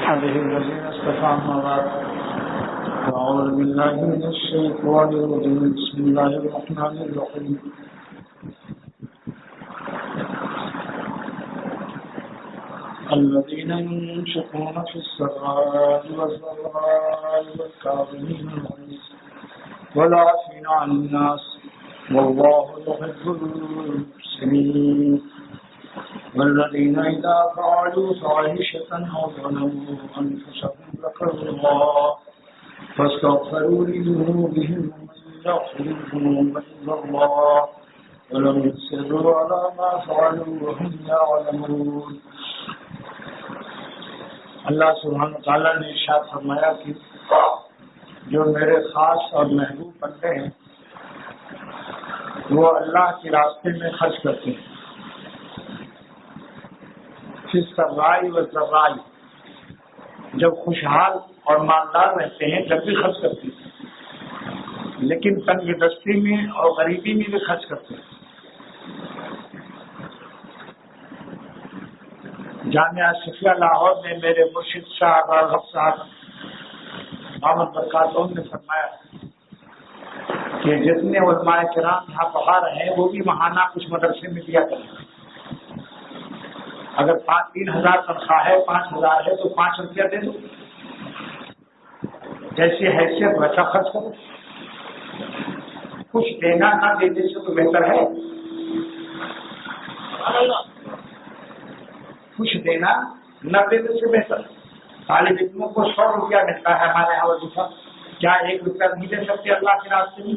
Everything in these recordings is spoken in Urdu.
هذه الذين استطعنا بعد أعوذ بالله من الشيطان الرجيم بسم الله الرحمن الرحيم الذين ينفقون في السراء والضراء والكاظمين الغيظ والعافين عن الناس والله يحب المحسنين والذين إذا فعلوا فاحشة أو ظلموا أنفسهم ذكروا الله فاستغفروا لذنوبهم ومن يغفر الذنوب إلا الله ولم يصروا على ما فعلوا وهم يعلمون. اللہ سبحانہ وتعالیٰ نے ارشاد فرمایا کہ جو میرے خاص اور محبوب بندے ہیں وہ اللہ کے راستے میں خرچ کرتے ہیں. فی السراء والضراء، جب خوشحال اور مالدار رہتے ہیں جب بھی خرچ کرتے ہیں، لیکن تنگ دستی میں اور غریبی میں بھی خرچ کرتے ہیں. جامعہ صفیہ لاہور میں میرے مرشد صاحب اور صاحب محمد برکاتون نے فرمایا کہ جتنے علماء کرام یہاں پڑھا رہے ہیں وہ بھی ماہانہ کچھ مدرسے میں دیا کریں. اگر 3,000 تنخواہ ہے 5,000 ہے تو 5 روپیہ دے دو، جیسی حیثیت ویسا خرچ کرو. کچھ دینا نہ دینے سے تو بہتر ہے. کچھ دینا نہ دینے سے بہتر. طالب علموں کو 100 روپیہ ملتا ہے ہمارے یہاں وظیفہ، کیا 1 روپیہ نہیں دے سکتے اللہ کے راستے میں؟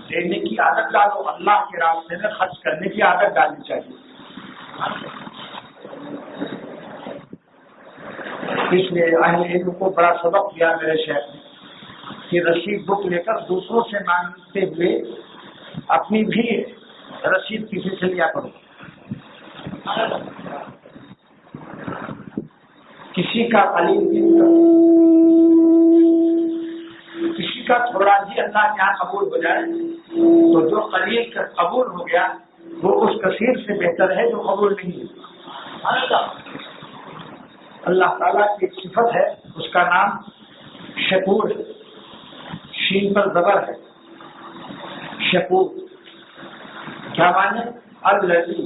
دینے کی عادت ڈالو، اللہ کے راستے میں خرچ کرنے کی عادت ڈالنی چاہیے. اس لیے اہل علم کو بڑا سبق دیا میرے شیخ نے کہ رسید بک لے کر دوسروں سے مانگتے ہوئے اپنی بھی رسید کسی سے لیا کرو. کسی کا قلیل کسی کا تھوڑا ہی اللہ کے یہاں قبول ہو جائے تو جو قلیل کا قبول ہو گیا وہ اس کثیر سے بہتر ہے جو قبول نہیں ہے. اللہ تعالیٰ کی ایک صفت ہے، اس کا نام شکور ہے. شین پر زبر ہے. شکور کیا معنی؟ الذی،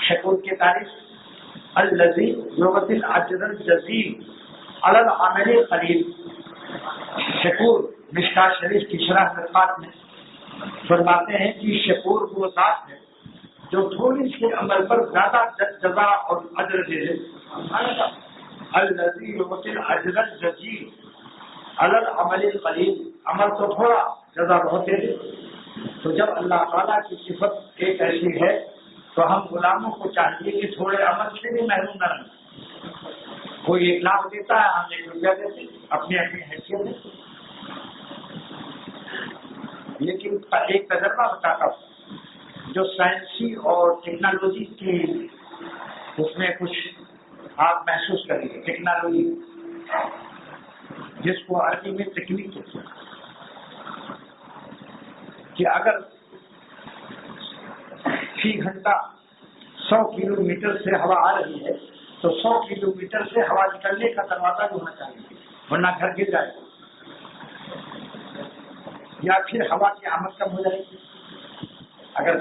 شکور کی تعریف الذی یؤتی الاجر الجزیل علی العمل القلیل. شکور مشکاۃ شریف کی شرح فرقات میں فرماتے ہیں کہ شکور وہ ذات ہے جو تھوڑی سی عمل پر زیادہ جزا اور اجر دے دے. الذی یؤتی الاجر الجزیل علی العمل القلیل، عمل تو تھوڑا جزا بہت دے دے. تو جب اللہ تعالیٰ کی صفت ایک ایسی ہے تو ہم غلاموں کو چاہیے کہ تھوڑے عمل سے بھی محروم نہ رہیں. کوئی 1 لاکھ دیتا ہے، ہم 1 روپیہ دیتے اپنی اپنی حیثیت میں. لیکن ایک تجربہ بتاتا ہوں جو سائنسی اور ٹیکنالوجی کی اس میں کچھ آپ محسوس کریں گے. ٹیکنالوجی جس کو عربی میں تکنیک کہتے ہیں، کہ اگر فی گھنٹہ 100 کلومیٹر سے ہوا آ رہی ہے تو 100 کلومیٹر سے ہوا نکلنے کا دروازہ بھی ہونا چاہیے ورنہ گھر گر جائے گا. یا پھر ہوا کی آمد کم ہو جائے گی. اگر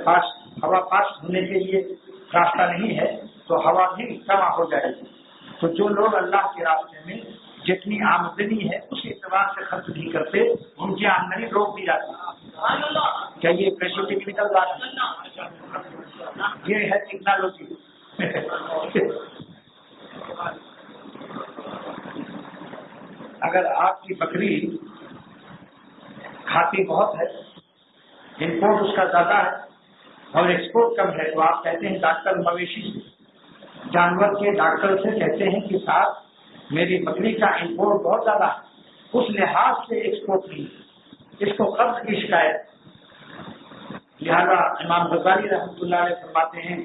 ہوا پاس ہونے کے لیے راستہ نہیں ہے تو ہوا بھی کم ہو جائے گی. تو جو لوگ اللہ کے راستے میں جتنی آمدنی ہے اس اعتبار سے خرچ نہیں کرتے ان کی آمدنی روک دی جاتی ہے. کیا یہ کیسی ٹیکنیکل بات ہے؟ یہ ہے ٹیکنالوجی. اگر آپ کی بکری کھاتی بہت ہے، امپورٹ اس کا زیادہ ہے اور ایکسپورٹ کم ہے، تو آپ کہتے ہیں ڈاکٹر مویشی سے، جانور کے ڈاکٹر سے کہتے ہیں کہ صاحب میری بکری کا امپورٹ بہت زیادہ ہے، اس لحاظ سے ایکسپورٹ نہیں، اس کو قبض کی شکایت. لہذا امام غزالی رحمۃ اللہ علیہ فرماتے ہیں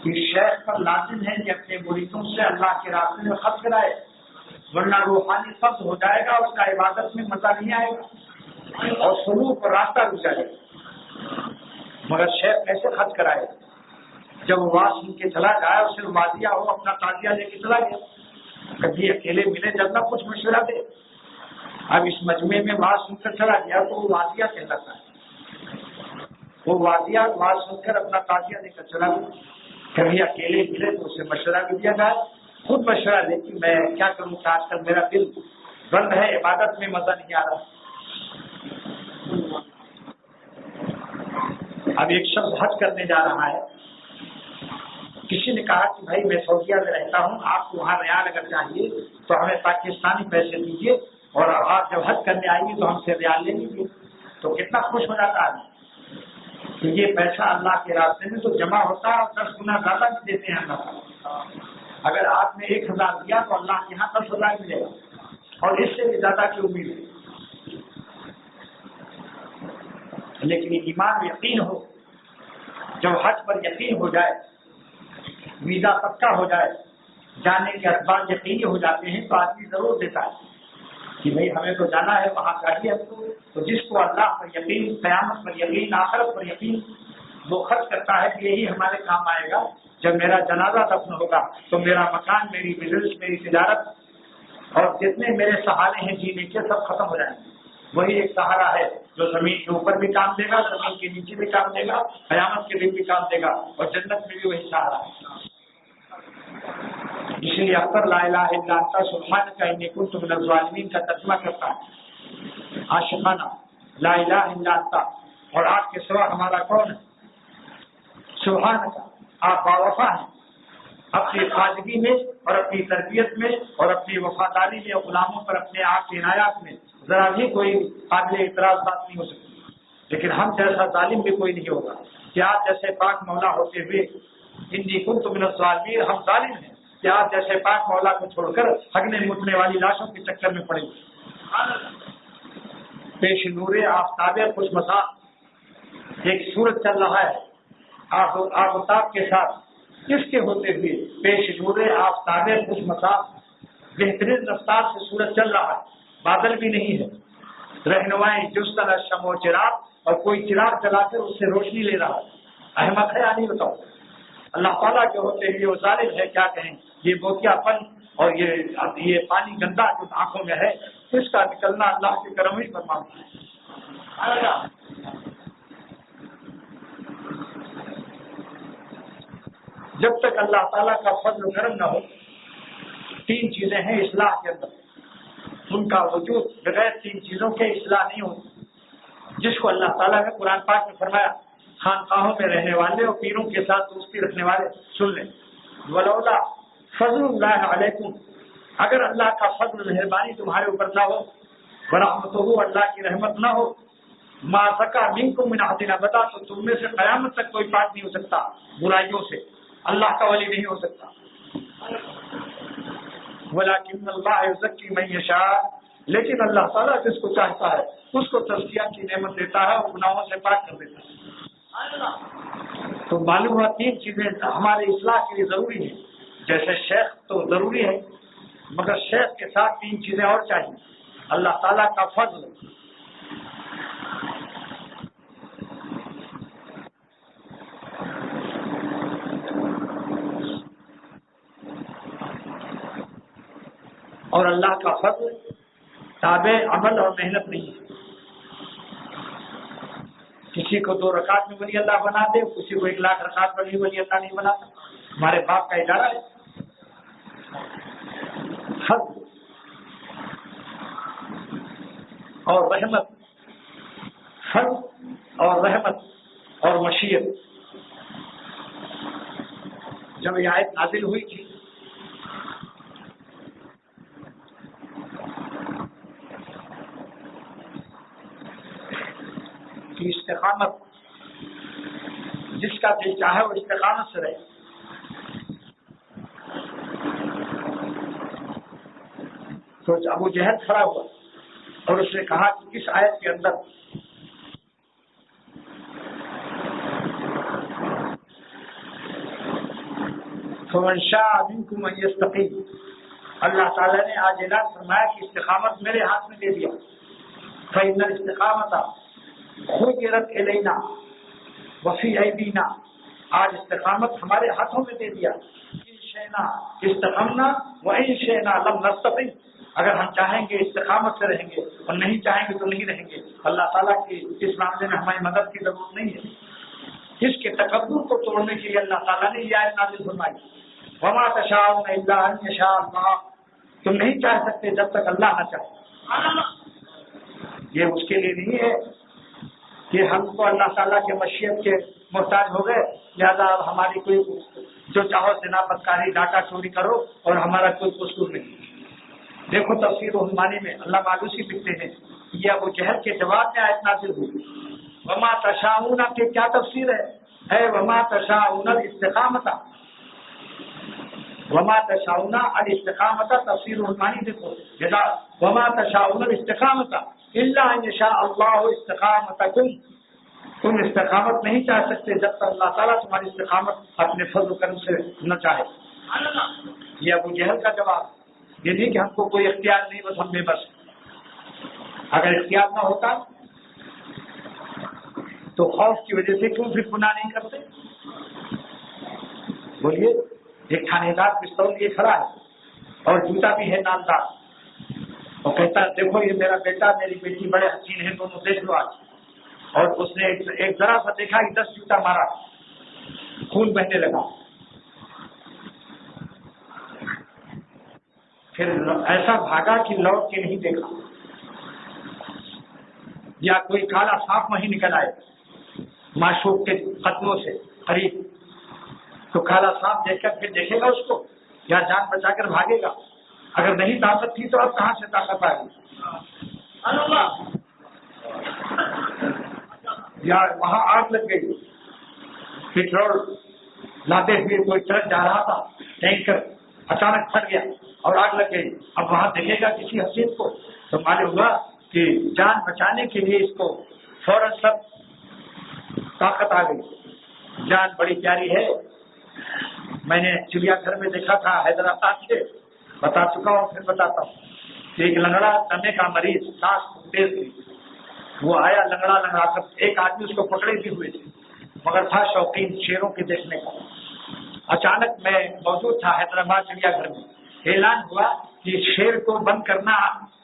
کہ شیخ پر لازم ہے کہ اپنے مریدوں سے اللہ کے راستے میں خرچ کرائے ورنہ روحانی قبض ہو جائے گا، اس کا عبادت میں مزہ نہیں آئے گا اور سلوک اور راستہ رک جائے گا. مگر شیخ کیسے خرچ کرائے؟ جب وہ واس سن کے چلا جائے اور صرف واضح ہو اپنا تازیہ لے کے چلا گیا. کبھی اکیلے ملے جب نہ کچھ مشورہ دے. اب اس مجمع میں بات سن کر چلا گیا تو وہ واضح کہلاتا ہے. وہ واضح بات سن کر اپنا تازیہ دے کر چلا گیا. کبھی اکیلے ملے تو اسے مشورہ بھی دیا جائے. خود مشورہ دے کہ میں کیا کروں کہ آج کل میرا دل بند ہے, عبادت میں مزہ نہیں آ رہا. اب ایک شخص حج کرنے جا رہا ہے. کسی نے کہا کہ بھائی میں سعودیہ میں رہتا ہوں, آپ کو وہاں ریال اگر چاہیے تو ہمیں پاکستانی پیسے دیجیے, اور آپ جب حج کرنے آئیں گے تو ہم سے ریال لے لیجیے. تو کتنا خوش ہو جاتا ہے کہ یہ پیسہ اللہ کے راستے میں تو جمع ہوتا ہے اور 10 گنا زیادہ بھی دیتے ہیں اللہ. اگر آپ نے 1000 دیا تو اللہ کے یہاں 10,000 ملے گا, اور اس سے بھی زیادہ کی امید ہے. لیکن ایمان یقین ہو, جب حج پر یقین ہو جائے, ویزا پکا ہو جائے, جانے کے اسباب یقینی ہو جاتے ہیں تو آدمی ضرور دیتا ہے کہ بھائی ہمیں تو جانا ہے, وہاں چاہیے ہم کو. تو جس کو اللہ پر یقین, قیامت پر یقین, آخرت پر یقین, وہ خرچ کرتا ہے کہ یہی ہمارے کام آئے گا. جب میرا جنازہ دفن ہوگا تو میرا مکان, میری بزنس, میری تجارت اور جتنے میرے سہارے ہیں جینے کے سب ختم ہو جائیں گے. وہی ایک سہارا ہے جو زمین کے اوپر بھی کام دے گا, زمین کے نیچے بھی کام دے گا, قیامت کے دن بھی کام دے گا, اور جنت میں بھی وہی سہارا ہے. اس لیے اکثر لا الہ الا انت سبحانک انی کنت من الظالمین کا ترجمہ کرتا ہے عاشقانہ, لا الہ الا انت, اور آپ کے سوا ہمارا کون ہے. سبحانک, آپ باوفا ہیں اپنی خواجگی میں اور اپنی تربیت میں اور اپنی وفاداری میں اور غلاموں پر اپنے آپ کی عنایات میں ذرا بھی کوئی قابل اعتراض بات نہیں ہو سکتی. لیکن ہم جیسا ظالم بھی کوئی نہیں ہوگا کہ آپ جیسے پاک مولا ہوتے ہوئے انی کنت من الظالمین, ہم ظالم ہیں کہ آپ جیسے پاک مولا کو چھوڑ کر ہگنے مٹنے والی لاشوں کے چکر میں پڑے. پیش نور آفتاب خوش مسا, ایک سورج چل رہا ہے آفتاب کے ساتھ, کس کے ہوتے ہوئے پیش نور آفتاب خوش مسا, بہترین رفتار سے سورج چل رہا ہے, بادل بھی نہیں ہے, رہنمائی جستن شم و چراغ, اور کوئی چراغ چلا کر اس سے روشنی لے رہا ہے. احمد ہے یا نہیں بتاؤ. اللہ تعالیٰ کے ہوتے ہوئے وہ ظالم ہے, کیا کہیں. یہ بوتیا پن اور یہ پانی گندا جو آنکھوں میں ہے, اس کا نکلنا اللہ کے کرم ہی پر مانگتا ہے. جب تک اللہ تعالیٰ کا فضل و کرم نہ ہو, 3 چیزیں ہیں اصلاح کے اندر, ان کا وجود بغیر 3 چیزوں کے اصلاح نہیں ہوتی. جس کو اللہ تعالیٰ نے قرآن پاک میں فرمایا, خانقاہوں میں رہنے والے اور پیروں کے ساتھ دوستی رکھنے والے سن لیں. ولولا فضل اللہ علیکم, اگر اللہ کا فضل مہربانی تمہارے اوپر نہ ہو, ورحمتہ, اللہ کی رحمت نہ ہو, ما زکا منکم من احد ابدا, تو تم میں سے قیامت تک کوئی پاک نہیں ہو سکتا برائیوں سے, اللہ کا ولی نہیں ہو سکتا. ولکن اللہ یزکی من یشاء, لیکن اللہ تعالیٰ جس کو چاہتا ہے اس کو تزکیہ کی نعمت دیتا ہے اور گناہوں سے پاک کر دیتا ہے. تو معلوم ہوا 3 چیزیں ہمارے اصلاح کے لیے ضروری ہیں. جیسے شیخ تو ضروری ہے, مگر شیخ کے ساتھ 3 چیزیں اور چاہیے. اللہ تعالیٰ کا فضل, اور اللہ کا فضل تابع عمل اور محنت نہیں ہے. کسی کو 2 رکعت میں ولی اللہ بنا دے, کسی کو 1 لاکھ رکعت میں ولی اللہ نہیں بناتا. ہمارے باپ کا ادارہ ہے. فضل اور رحمت, فضل اور رحمت اور مشیت. جب یہ آیت نازل ہوئی تھی کہ استقامت, جس کا دل چاہے وہ استقامت سے رہے, تو ابو جہل کھڑا ہوا اور اس نے کہا کہ اس آیت کے اندر فمن شاء منکم ان یستقیم, اللہ تعالیٰ نے آج اعلان فرمایا کہ استقامت میرے ہاتھ میں دے دیا. فإن الاستقامت خیرت الینا وفی ایدینا, آج استقامت ہمارے ہاتھوں میں دے دیا. ان شیء شئنا استقمنا وإن شئنا لم نستقم، اگر ہم چاہیں گے استقامت سے رہیں گے اور نہیں چاہیں گے تو نہیں رہیں گے۔ اللہ تعالیٰ کی اس معاملے میں ہماری مدد کی ضرورت نہیں ہے۔ اس کے تکبر کو توڑنے کے لیے اللہ تعالیٰ نے یہ آیت نازل فرمائی، وما تشاءون الا ان یشاء اللہ، تم نہیں چاہ سکتے جب تک اللہ نہ چاہے۔ یہ اس کے لیے نہیں ہے کہ ہم کو اللہ تعالیٰ کے مشیت کے محتاج ہو گئے لہذا اب ہماری کوئی جو چاہو زنا بدکاری ڈاکہ چوری کرو اور ہمارا کوئی قصور نہیں۔ دیکھو تفسیر عثمانی میں اللہ مالوسی لکھتے ہیں یہ ابو جہل کے جواب میں آیت نازل ہوئی، وما تشاؤون کی کیا تفسیر ہے وما تشاؤون الاستقامت، وما تشاؤون الاستقامت تفسیر عثمانی دیکھو، وما تشاؤون الاستقامت الا ان یشاء اللہ استقامتکم، تم استقامت نہیں چاہ سکتے جب تک اللہ تعالیٰ تمہاری استقامت اپنے فضل و کرم سے نہ چاہے۔ یہ ابو جہل کا جواب، یہ نہیں کہ ہم کو کوئی اختیار نہیں بس ہم بے بس، اگر اختیار نہ ہوتا تو خوف کی وجہ سے کیوں پھر گناہ نہیں کرتے؟ بولیے، ایک تھانے دار پستول یہ کھڑا ہے اور جوتا بھی ہے نامدار، اور کہتا ہے دیکھو یہ میرا بیٹا میری بیٹی بڑے حسین ہیں، دونوں دیکھ لو آج، اور اس نے ایک ذرا سا دیکھا کہ 10 جوتا مارا، خون بہنے لگا، پھر ایسا بھاگا کہ لوٹ کے نہیں دیکھا، یا کوئی کالا سانپ وہیں نکل آئے معشوق کے قدموں سے قریب، تو کالا سانپ دیکھ کر پھر دیکھے گا اس کو یا جان بچا کر بھاگے گا؟ اگر نہیں طاقت تھی تو اب کہاں سے طاقت آ گئی؟ یا وہاں آگ لگ گئی، پٹرول لاتے ہوئے کوئی ٹرک جا رہا تھا، ٹینکر اچانک پھٹ گیا اور آگ لگ گئی، اب وہاں دیکھے گا کسی حسین کو تو معلوم ہوگا کہ جان بچانے کے لیے اس کو فوراً سب طاقت آ گئی۔ جان بڑی پیاری ہے، میں نے چڑیا گھر میں دیکھا تھا حیدرآباد سے، بتا چکا ہوں پھر بتاتا ہوں کہ ایک لنگڑا دمے کا مریض سانس تیز تھی، وہ آیا لنگڑا لنگڑا کر، ایک آدمی اس کو پکڑے بھی ہوئے تھے مگر تھا شوقین شیروں کے دیکھنے کا۔ اچانک میں موجود تھا حیدرآباد چڑیا گھر میں، اعلان ہوا کہ شیر کو بند کرنا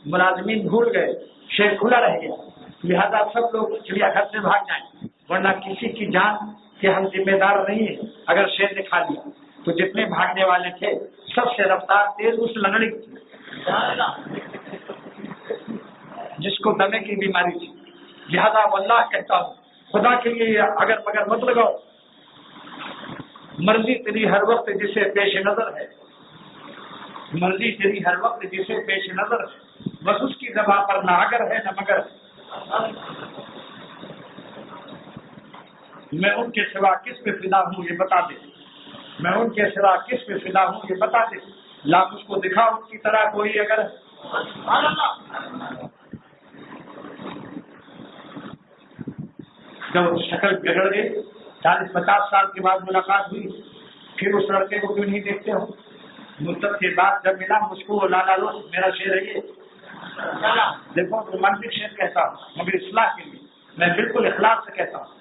ملازمین بھول گئے، شیر کھلا رہ گیا، لہذا سب لوگ چڑیا گھر سے بھاگ جائیں ورنہ کسی کی جان کے ہم ذمہ دار نہیں ہیں اگر شیر نے کھا لیا۔ تو جتنے بھاگنے والے تھے سب سے رفتار تیز اس لنگڑے کی جس کو دمے کی بیماری تھی، لہذا واللہ کہتا ہوں خدا کے لیے اگر مگر مت لگاؤ، مرضی تیری ہر وقت جسے پیش نظر ہے، مرضی تیری ہر وقت جسے پیش نظر ہے، بس اس کی زبان پر نہ اگر ہے نہ مگر۔ میں ان کے سوا کس پہ فدا ہوں یہ بتا دے، میں ان کے سوا کس پہ فدا ہوں یہ بتا دے، لا مجھ کو دکھا ان کی طرح کوئی اگر۔ جب شکل بگڑ گئی 40-50 سال کے بعد ملاقات ہوئی، پھر اس لڑکے کو کیوں نہیں دیکھتے ہو؟ مدت کے بعد جب ملا مجھ کو لالا لو میرا شعر ہے یہ، دیکھو رومانٹک شعر کہتا ہوں مگر اصلاح کے لیے، میں بالکل اخلاص سے کہتا ہوں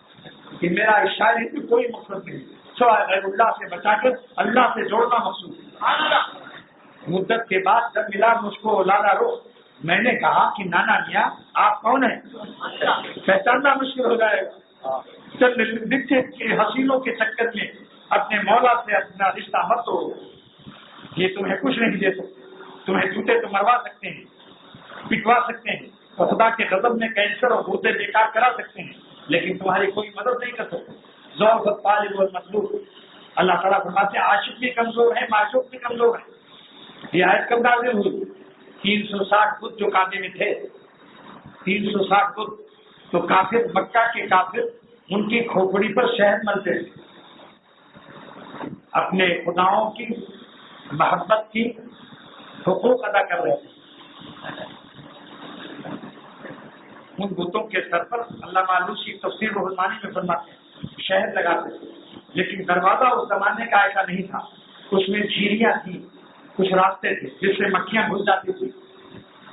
کہ میرا اس شاعری میں کوئی مقصد نہیں، سوائے غیر اللہ سے بچا کر اللہ سے جوڑنا مقصود ہے۔ مدت کے بعد جب ملا مجھ کو لالا رو، میں نے کہا کہ نانا میاں آپ کون ہیں؟ پہچاننا مشکل ہو جائے گا، چند لکھے کے حسینوں کے چکر میں اپنے مولا سے اپنا رشتہ مت توڑو، یہ تمہیں کچھ نہیں دے سکتے، تمہیں جوتے تو مروا سکتے ہیں، پٹوا سکتے ہیں، خدا کے غضب میں کینسر اور گردے بیکار کرا سکتے ہیں، لیکن تمہاری کوئی مدد نہیں کر سکتے۔ ضعف الطالب والمطلوب، اللہ تعالیٰ فرماتے ہیں عاشق بھی کمزور ہے معشوق بھی کمزور ہے۔ یہ آیت کب نازل ہوئی؟ 360 بت جو کعبے میں تھے، 360 بت، تو کافر مکہ کے کافر ان کی کھوپڑی پر شہد ملتے تھے، اپنے خداؤں کی محبت کی حقوق ادا کر رہے تھے۔ ان بتوں کے سر پر اللہ معلوسی تفسیر رحمانی میں فرماتے ہیں شہد لگاتے تھے، لیکن دروازہ اس زمانے کا ایسا نہیں تھا، اس میں جھیریاں تھیں، کچھ راستے تھے جس سے مکھیاں گھس جاتی تھی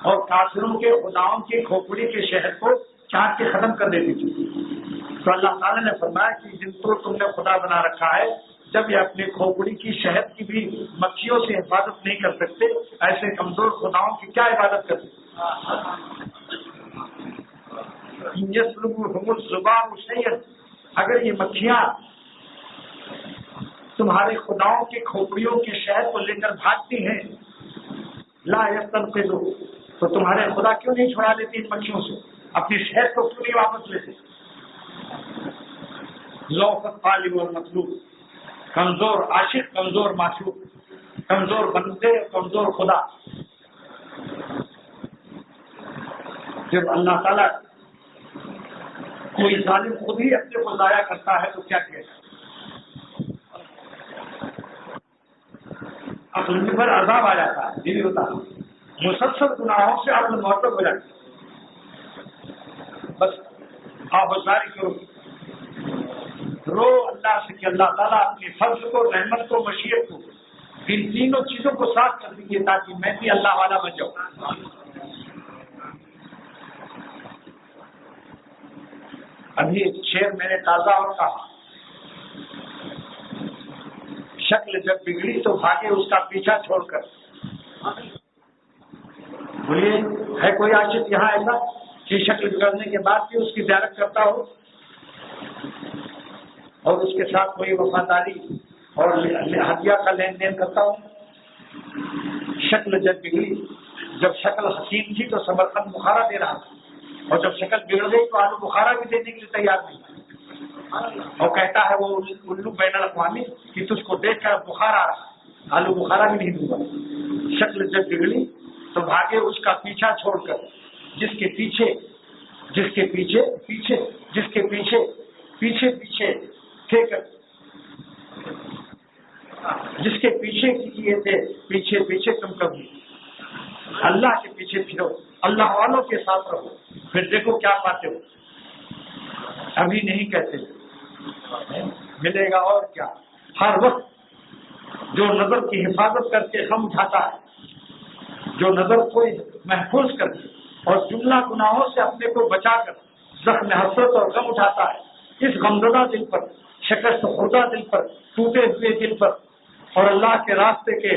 اور کافروں کے خداؤں کے کھوپڑی کے شہد کو چاٹ کے ختم کر دیتی تھی۔ تو اللہ تعالیٰ نے فرمایا کہ جن کو تم نے خدا بنا رکھا ہے جب یہ اپنے کھوپڑی کی شہد کی بھی مکھیوں سے حفاظت نہیں کر سکتے، ایسے کمزور خداؤں کی کیا عبادت کرتے؟ یسلبہم الذباب شیئا، اگر یہ مکھیاں تمہارے خداؤں کے کھوپڑیوں کے شہد کو لے کر بھاگتی ہیں، لا یستنقذوا، تو تمہارے خدا کیوں نہیں چھڑا لیتی ان مکھیوں سے؟ اپنی شہد کو کیوں نہیں واپس لیتے؟ ضعف الطالب والمطلوب، کمزور عاشق، کمزور معشوق، کمزور بندے، کمزور خدا۔ جب اللہ تعالیٰ کوئی ظالم خود ہی اپنے کو ضائع کرتا ہے تو کیا کہتا ہے؟ عقل میں پر عذاب آ جاتا ہے، یہ بھی ہوتا ہے، مسلسل گناہوں سے عقل معطل ہو جاتی ہے۔ بس آپ گزاری کرو، رو اللہ سے کہ اللہ تعالیٰ اپنی فضل کو، رحمت کو، مشیت کو، ان تینوں چیزوں کو صاف کر دیجیے تاکہ میں بھی اللہ والا بن جاؤں۔ ابھی ایک شعر میں نے تازہ اور کہا، شکل جب بگڑی تو بھاگے اس کا پیچھا چھوڑ کر۔ بولیے ہے کوئی عاشق یہاں ایسا کہ شکل بگڑنے کے بعد بھی اس کی زیارت کرتا ہو اور اس کے ساتھ کوئی وفاداری اور ہدیہ کا لین دین کرتا ہو؟ شکل جب بگڑی، جب شکل حسین تھی تو سمرقند بخارا دے رہا تھا، اور جب شکل بگڑ گئی تو آلو بخارا بھی دینے کے لیے تیار نہیں، اور کہتا ہے وہ الو بین الاقوامی کہ تجھ کو دیکھ کر بخار آ رہا، آلو بخارا بھی نہیں دوں گا۔ شکل جب بگڑی تو بھاگے اس کا پیچھا چھوڑ کر، جس کے پیچھے تھے کر، جس کے پیچھے کیے تھے پیچھے تم کبھی اللہ کے پیچھے پھرو، اللہ والوں کے ساتھ رہو، پھر دیکھو کیا پاتے ہو۔ ابھی نہیں کہتے ملے گا اور کیا۔ ہر وقت جو نظر کی حفاظت کر کے غم اٹھاتا ہے، جو نظر کو محفوظ کر کے اور جملہ گناہوں سے اپنے کو بچا کر زخم حسرت اور غم اٹھاتا ہے، اس غمزدہ دل پر، شکست خوردہ دل پر، ٹوٹے ہوئے دل پر اور اللہ کے راستے کے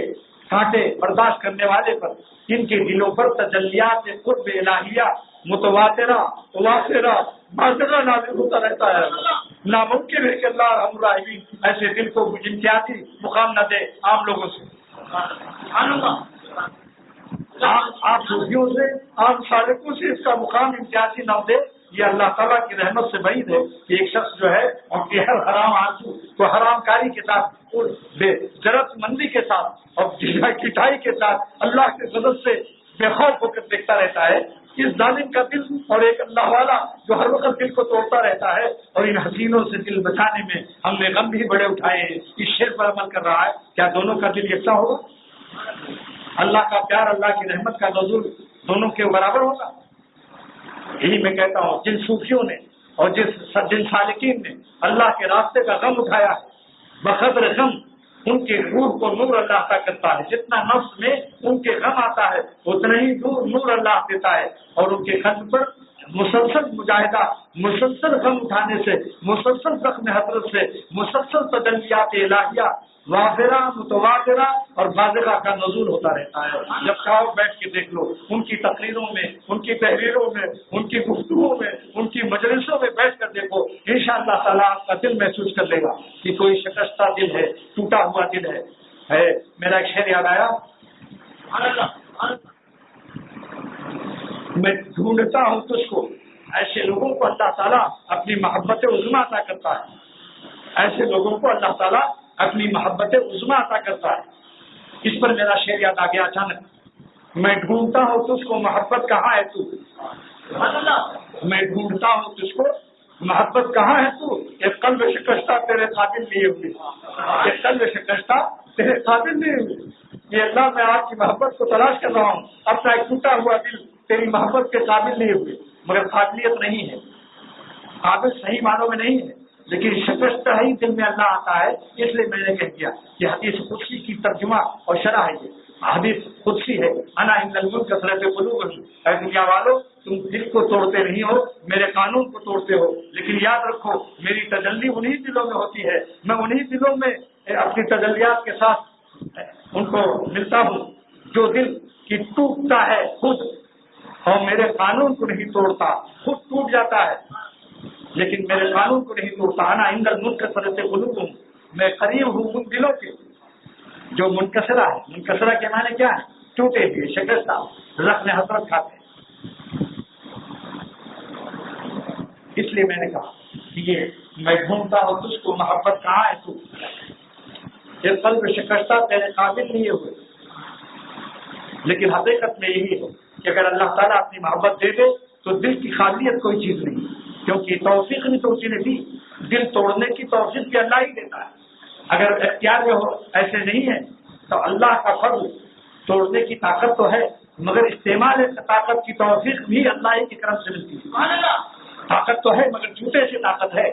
کانٹے برداشت کرنے والے پر، ان کے دلوں پر تجلیات قرب الہیہ متواترہ واثرہ بازرہ نازل ہوتا رہتا ہے۔ ناممکن ہے کہ اللہ رحم الرحیم ایسے دل کو امتیازی مقام نہ دے عام لوگوں سے، آپ صوفیوں سے، عام سالکوں سے اس کا مقام امتیازی نہ دے۔ یہ اللہ تعالیٰ کی رحمت سے بعید ہے کہ ایک شخص جو ہے اپنی ہر حرام آرزو کو حرام کاری کے ساتھ، بے جرات مندی کے ساتھ اور کٹائی کے ساتھ اللہ کے غضب سے بے خوف ہو کر دیکھتا رہتا ہے۔ اس ظالم کا دل اور ایک اللہ والا جو ہر وقت دل کو توڑتا رہتا ہے اور ان حسینوں سے دل بچانے میں ہم نے غم بھی بڑے اٹھائے ہیں، اس شعر پر عمل کر رہا ہے، کیا دونوں کا دل یکساں ہوگا؟ اللہ کا پیار، اللہ کی رحمت کا نزول دونوں کے برابر ہوگا؟ یہی میں کہتا ہوں، جن صوفیوں نے اور جن سالکین نے اللہ کے راستے کا غم اٹھایا ہے، بقدر غم ان کے روح کو نور اللہ عطا کرتا ہے، جتنا نفس میں ان کے غم آتا ہے اتنا ہی نور اللہ دیتا ہے، اور ان کے قلب پر مسلسل مجاہدہ، مسلسل غم اٹھانے سے، مسلسل زخم حسرت سے، مسلسل تجلیات الہیہ واضرہ متواترہ اور بازرہ کا نزول ہوتا رہتا ہے۔ جب چاہو بیٹھ کے دیکھ لو، ان کی تقریروں میں، ان کی تحریروں میں، ان کی گفتگو میں، ان کی مجلسوں میں بیٹھ کر دیکھو، انشاءاللہ تعالیٰ آپ کا دل محسوس کر لے گا کہ کوئی شکستہ دل ہے، ٹوٹا ہوا دل ہے۔ میرا ایک شعر یاد آیا، میں ڈھونڈتا ہوں تجھ کو، ایسے لوگوں کو اللہ تعالیٰ اپنی محبت عظمیٰ عطا کرتا ہے، ایسے لوگوں کو اللہ تعالیٰ اپنی محبت عظمیٰ عطا کرتا ہے۔ اس پر میرا شعر یاد آ گیا اچانک، میں ڈھونڈتا ہوں تجھ کو محبت کہاں ہے تو، میں ڈھونڈتا ہوں تجھ کو محبت کہاں ہے تو، ایک قلب شکستہ تیرے قابل نہیں ہوئی، ایک قلب شکستہ تیرے قابل نہیں ہوئی۔ یہ اللہ میں آپ کی محبت کو تلاش کر رہا ہوں، اپنا ایک ٹوٹا ہوا دل تیری محبت کے قابل نہیں ہوئے، مگر قابلیت نہیں ہے، قابل صحیح معنوں میں نہیں ہے، لیکن شکست ہی دل میں اللہ آتا ہے۔ اس لیے میں نے کہہ دیا کہ حدیث قدسی کی ترجمہ اور شرح ہے، یہ حدیث قدسی ہے، انا ان الملک کثرت قلوب، اے دنیا والوں تم دل کو توڑتے نہیں ہو، میرے قانون کو توڑتے ہو، لیکن یاد رکھو میری تجلی انہی دلوں میں ہوتی ہے، میں انہی دلوں میں اپنی تجلیات کے ساتھ ان کو ملتا ہوں جو دل کی ٹوٹتا ہے خود اور میرے قانون کو نہیں توڑتا، خود ٹوٹ جاتا ہے لیکن میرے قانون کو نہیں توڑتا۔ انا عند المنکسرۃ قلوبہم، میں قریب ہوں ان دلوں کے جو منکسرہ ہے۔ منکسرہ کے معنی کیا ہے؟ ٹوٹے ہوئے، شکستہ، زخم حسرت کھاتے ہیں۔ اس لیے میں نے کہا کہ یہ میں ڈھونڈتا ہوں تجھ کو، محبت کہاں ہے تو؟ یہ قلب شکستہ تیرے قابل نہیں ہوئے، لیکن حقیقت میں یہی ہے کہ اگر اللہ تعالیٰ اپنی محبت دے دے تو دل کی خالیت کوئی چیز نہیں، کیونکہ توفیق نہیں تو اسی نے دی، دل توڑنے کی توفیق بھی اللہ ہی دیتا ہے۔ اگر اختیار میں ہو ایسے نہیں ہے تو اللہ کا فضل، توڑنے کی طاقت تو ہے مگر استعمال طاقت کی توفیق بھی اللہ ہی کے کرم سے ملتی ہے۔ طاقت تو ہے مگر جوتے سے طاقت ہے۔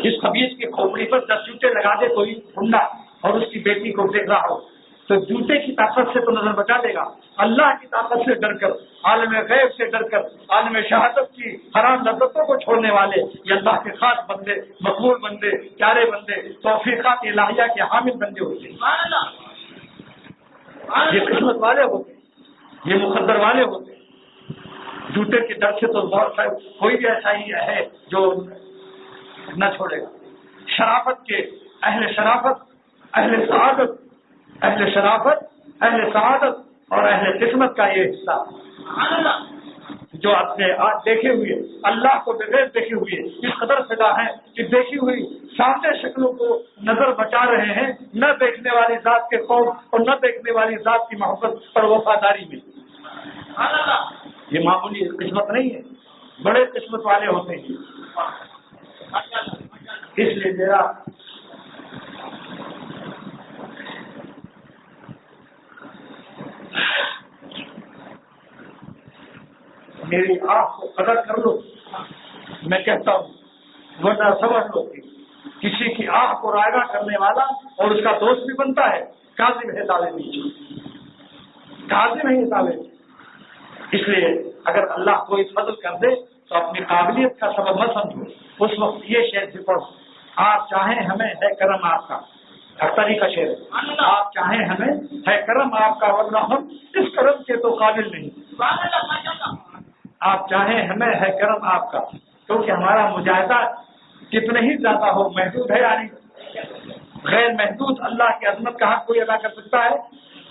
جس خبیث کی کھوپڑی پر 10 جوتے لگا دے کوئی بندہ اور اس کی بیٹی کو دیکھ رہا ہو تو جوتے کی طاقت سے تو نظر بچا دے گا، اللہ کی طاقت سے ڈر کر، عالم غیب سے ڈر کر، عالم شہادت کی حرام لذتوں کو چھوڑنے والے یہ اللہ کے خاص بندے، مقبول بندے، پیارے بندے، توفیقات الہیہ کے حامل بندے ہوتے ہیں۔ یہ قسمت والے ہوتے ہیں، یہ مقدر والے ہوتے ہیں۔ جوتے کے ڈر سے تو بہت سارے کوئی بھی ایسا ہی ہے جو نہ چھوڑے گا۔ شرافت کے اہل شرافت، اہل سعادت، اہل شرافت، اہل سعادت اور اہل قسمت کا یہ حصہ جو اپنے آج دیکھے ہوئے اللہ کو بغیر دیکھے ہوئے اس قدر فدا ہے کہ دیکھی ہوئی سامنے شکلوں کو نظر بچا رہے ہیں، نہ دیکھنے والی ذات کے خوف اور نہ دیکھنے والی ذات کی محبت اور وفاداری میں۔ یہ معمولی قسمت نہیں ہے، بڑے قسمت والے ہوتے ہیں۔ اس لیے میری آنکھ کو قدر کر لو، میں کہتا ہوں، ورنہ سمجھ لو کہ کسی کی آنکھ کو رائگاں کرنے والا اور اس کا دوست بھی بنتا ہے، کاذب ہے دعوے میں، کاذب ہے یہ دعوے۔ اس لیے اگر اللہ کوئی فضل کر دے تو اپنی قابلیت کا سبب مت سمجھو، اس وقت یہ شعر بھی پڑھو، آپ چاہیں ہمیں ہے کرم آپ کا، اختری کا شعر ہے، آپ چاہیں ہمیں ہے کرم آپ کا ورنہ ہم اس کرم کے تو قابل نہیں، آپ چاہیں ہمیں ہے کرم آپ کا، کیونکہ ہمارا مجاہدہ کتنے ہی زیادہ ہو محدود ہے، یعنی غیر محدود اللہ کی عظمت کا حق کوئی ادا کر سکتا ہے؟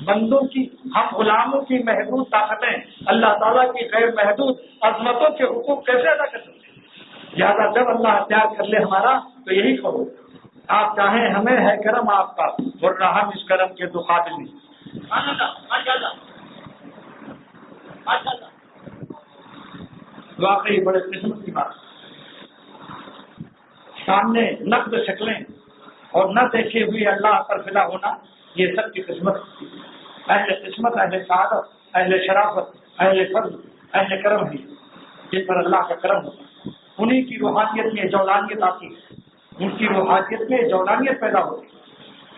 بندوں کی، ہم غلاموں کی محدود طاقتیں اللہ تعالیٰ کی غیر محدود عظمتوں کے حقوق کیسے ادا کر سکتے ہیں؟ لہٰذا جب اللہ اختیار کر لے ہمارا تو یہی کرو، آپ چاہیں ہمیں ہے کرم آپ کا ورنہ ہم اس کرم کے تو قابل نہیں۔ واقعی بڑے قسمت کی بات، سامنے نقد شکلیں اور نہ دیکھے ہوئے اللہ پر فدا ہونا، یہ سب کی قسمت۔ اہل قسمت، اہل سعادت، اہل شرافت، اہل فضل، اہل کرم ہے، جن پر اللہ کا کرم ہوتا ہے، انہی کی روحانیت میں جولانیت آتی ہے، ان کی روحانیت میں جولانیت پیدا ہوتی ہے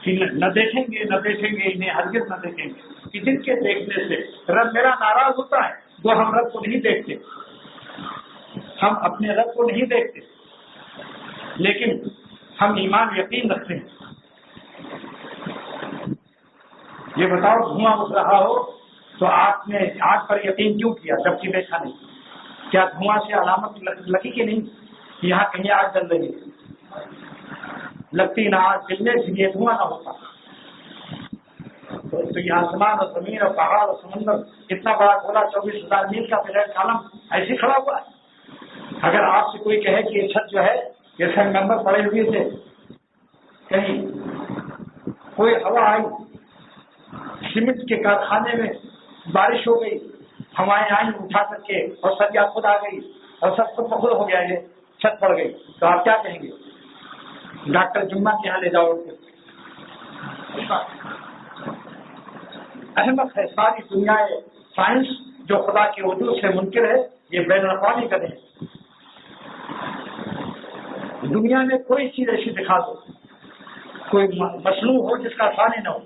کہ نہ دیکھیں گے نہ دیکھیں گے انہیں ہرگز نہ دیکھیں گے، کہ جن کے دیکھنے سے رب میرا ناراض ہوتا ہے، وہ ہم رب کو نہیں دیکھتے، ہم اپنے رب کو نہیں دیکھتے، لیکن ہم ایمان یقین رکھتے ہیں۔ یہ بتاؤ دھواں اٹھ رہا ہو تو آپ نے آگ پر یقین کیوں کیا جبکہ دیکھا نہیں؟ کیا دھواں سے علامت لگی کہ نہیں یہاں کہیں آگ جل رہی ہے؟ لگتی نہ آگ، جلنے سے یہ دھواں نہ ہوتا تو یہ آسمان اور زمین اور پہاڑ اور سمندر اتنا بڑا کھولا 24,000 میل کا بغیر کالم ایسے کھڑا ہوا ہے۔ اگر آپ سے کوئی کہے کہ یہ چھت جو ہے یہ سنگمبر پڑے ہوئے تھے، کہیں کوئی ہوا آئی، سیمنٹ کے کارخانے میں بارش ہو گئی، ہوائیں آئیں اٹھا کر کے اور سریا خود آ گئی اور سب خود بخود ہو گیا، یہ چھت پڑ گئی، تو آپ کیا کہیں گے؟ ڈاکٹر جمعہ کے یہاں لے جاؤ۔ احمد ہے ساری دنیا سائنس جو خدا کے وجود سے منکر ہے، یہ بین الاقوامی کرے۔ دنیا میں کوئی چیز ایسی دکھا دو، کوئی مصنوع ہو جس کا ثانی نہ ہو،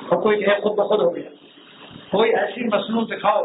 اور کوئی کہے خود بخود ہو گیا، کوئی ایسی مصنوع دکھاؤ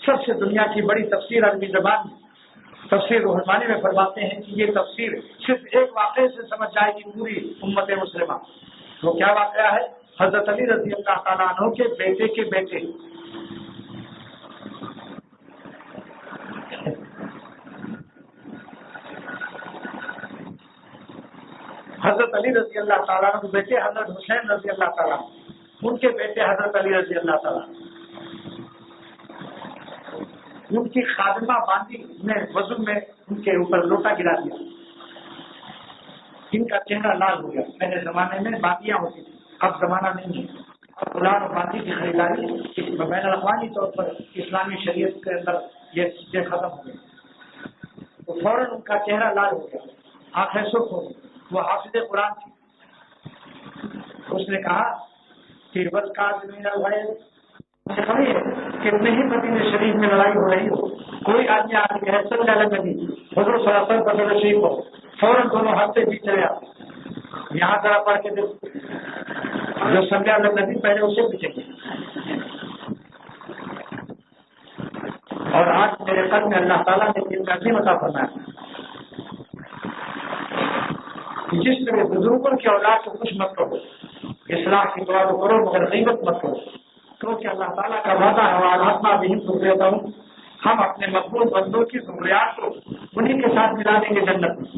سب سے دنیا کی بڑی تفسیر عربی زبان میں تفسیر روح المانی میں فرماتے ہیں کہ یہ تفسیر صرف ایک واقعے سے سمجھ جائے گی پوری امت مسلمہ. وہ کیا واقعہ ہے؟ حضرت علی رضی اللہ تعالیٰ عنہ کے بیٹے حضرت علی رضی اللہ تعالیٰ عنہ کے بیٹے حضرت حسین رضی اللہ تعالیٰ عنہ، ان کے بیٹے حضرت علی رضی اللہ تعالیٰ عنہ، ان کی خادمہ باندھی نے وضو میں ان کے اوپر لوٹا گرا دیا. ان کا چہرہ لال ہو گیا. پہلے زمانے میں باندیاں ہوتی تھی، اب زمانہ نہیں ہے. اب غلام اور باندھی کی خریداری بین الاقوامی طور پر اسلامی شریعت کے اندر یہ چیزیں ختم ہو گئی. تو فوراً ان کا چہرہ لال ہو گیا، آنکھیں سرخ ہو گئی. وہ حافظ قرآن تھی. اس نے کہا کہ بس کا کہ نہیں مدینہ شریف میں لڑائی ہو رہی ہو، کوئی آدمی آدمی ہے سب الگ نبی حضور صلی اللہ علیہ وسلم پر شریف ہو، فوراً دونوں ہاتھ سے بیچ چلے آتے. یہاں ذرا پڑھ کے دیکھو، جو سمجھا الگ نبی پہلے اسے پیچھے گئے. اور آج میرے قلب میں اللہ تعالیٰ نے ان کا عظیم عطا فرمایا. جس طرح بزرگوں کی اولاد کو کچھ مت کرو، اصلاح کی دعا تو کرو مگر غیبت مت کرو، کیونکہ اللہ تعالیٰ کا وعدہ ہے دیتا ہوں ہم اپنے مقبول بندوں کی ضروریات کو انہیں کے ساتھ ملا دیں گے جنت میں.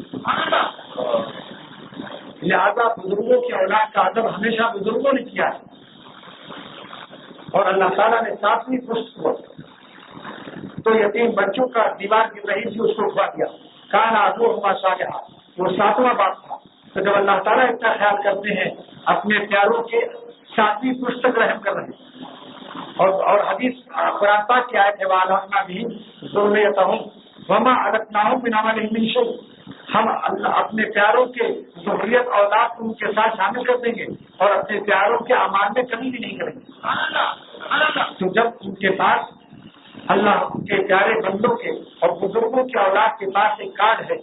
لہذا بزرگوں کی اولاد کا ادب ہمیشہ بزرگوں نے کیا ہے. اور اللہ تعالیٰ نے 7ویں پشت کو تو یتیم بچوں کا دیوار گر رہی تھی اس کو کھوا دیا. کانا آدو ہوا صالحہ، وہ 7واں بات تھا. تو جب اللہ تعالیٰ اتنا خیال کرتے ہیں اپنے پیاروں کے 7ویں پشت تک رحم کر رہے ہیں. اور حدیث قرآن پاک کی آیت ہے وَعَلَقْنَا بِهِمْ ذُرِّيَّتَهُمْ وَمَا أَلَتْنَاهُمْ مِنْ عَمَلِهِمْ مِنْ شَيْءٍ. ہم اپنے پیاروں کے ذریت اولاد کو ان کے ساتھ شامل کر دیں گے اور اپنے پیاروں کے اعمال میں کمی بھی نہیں کریں گے. تو جب ان کے پاس اللہ کے پیارے بندوں کے اور بزرگوں کی اولاد کے پاس ایک کارڈ ہے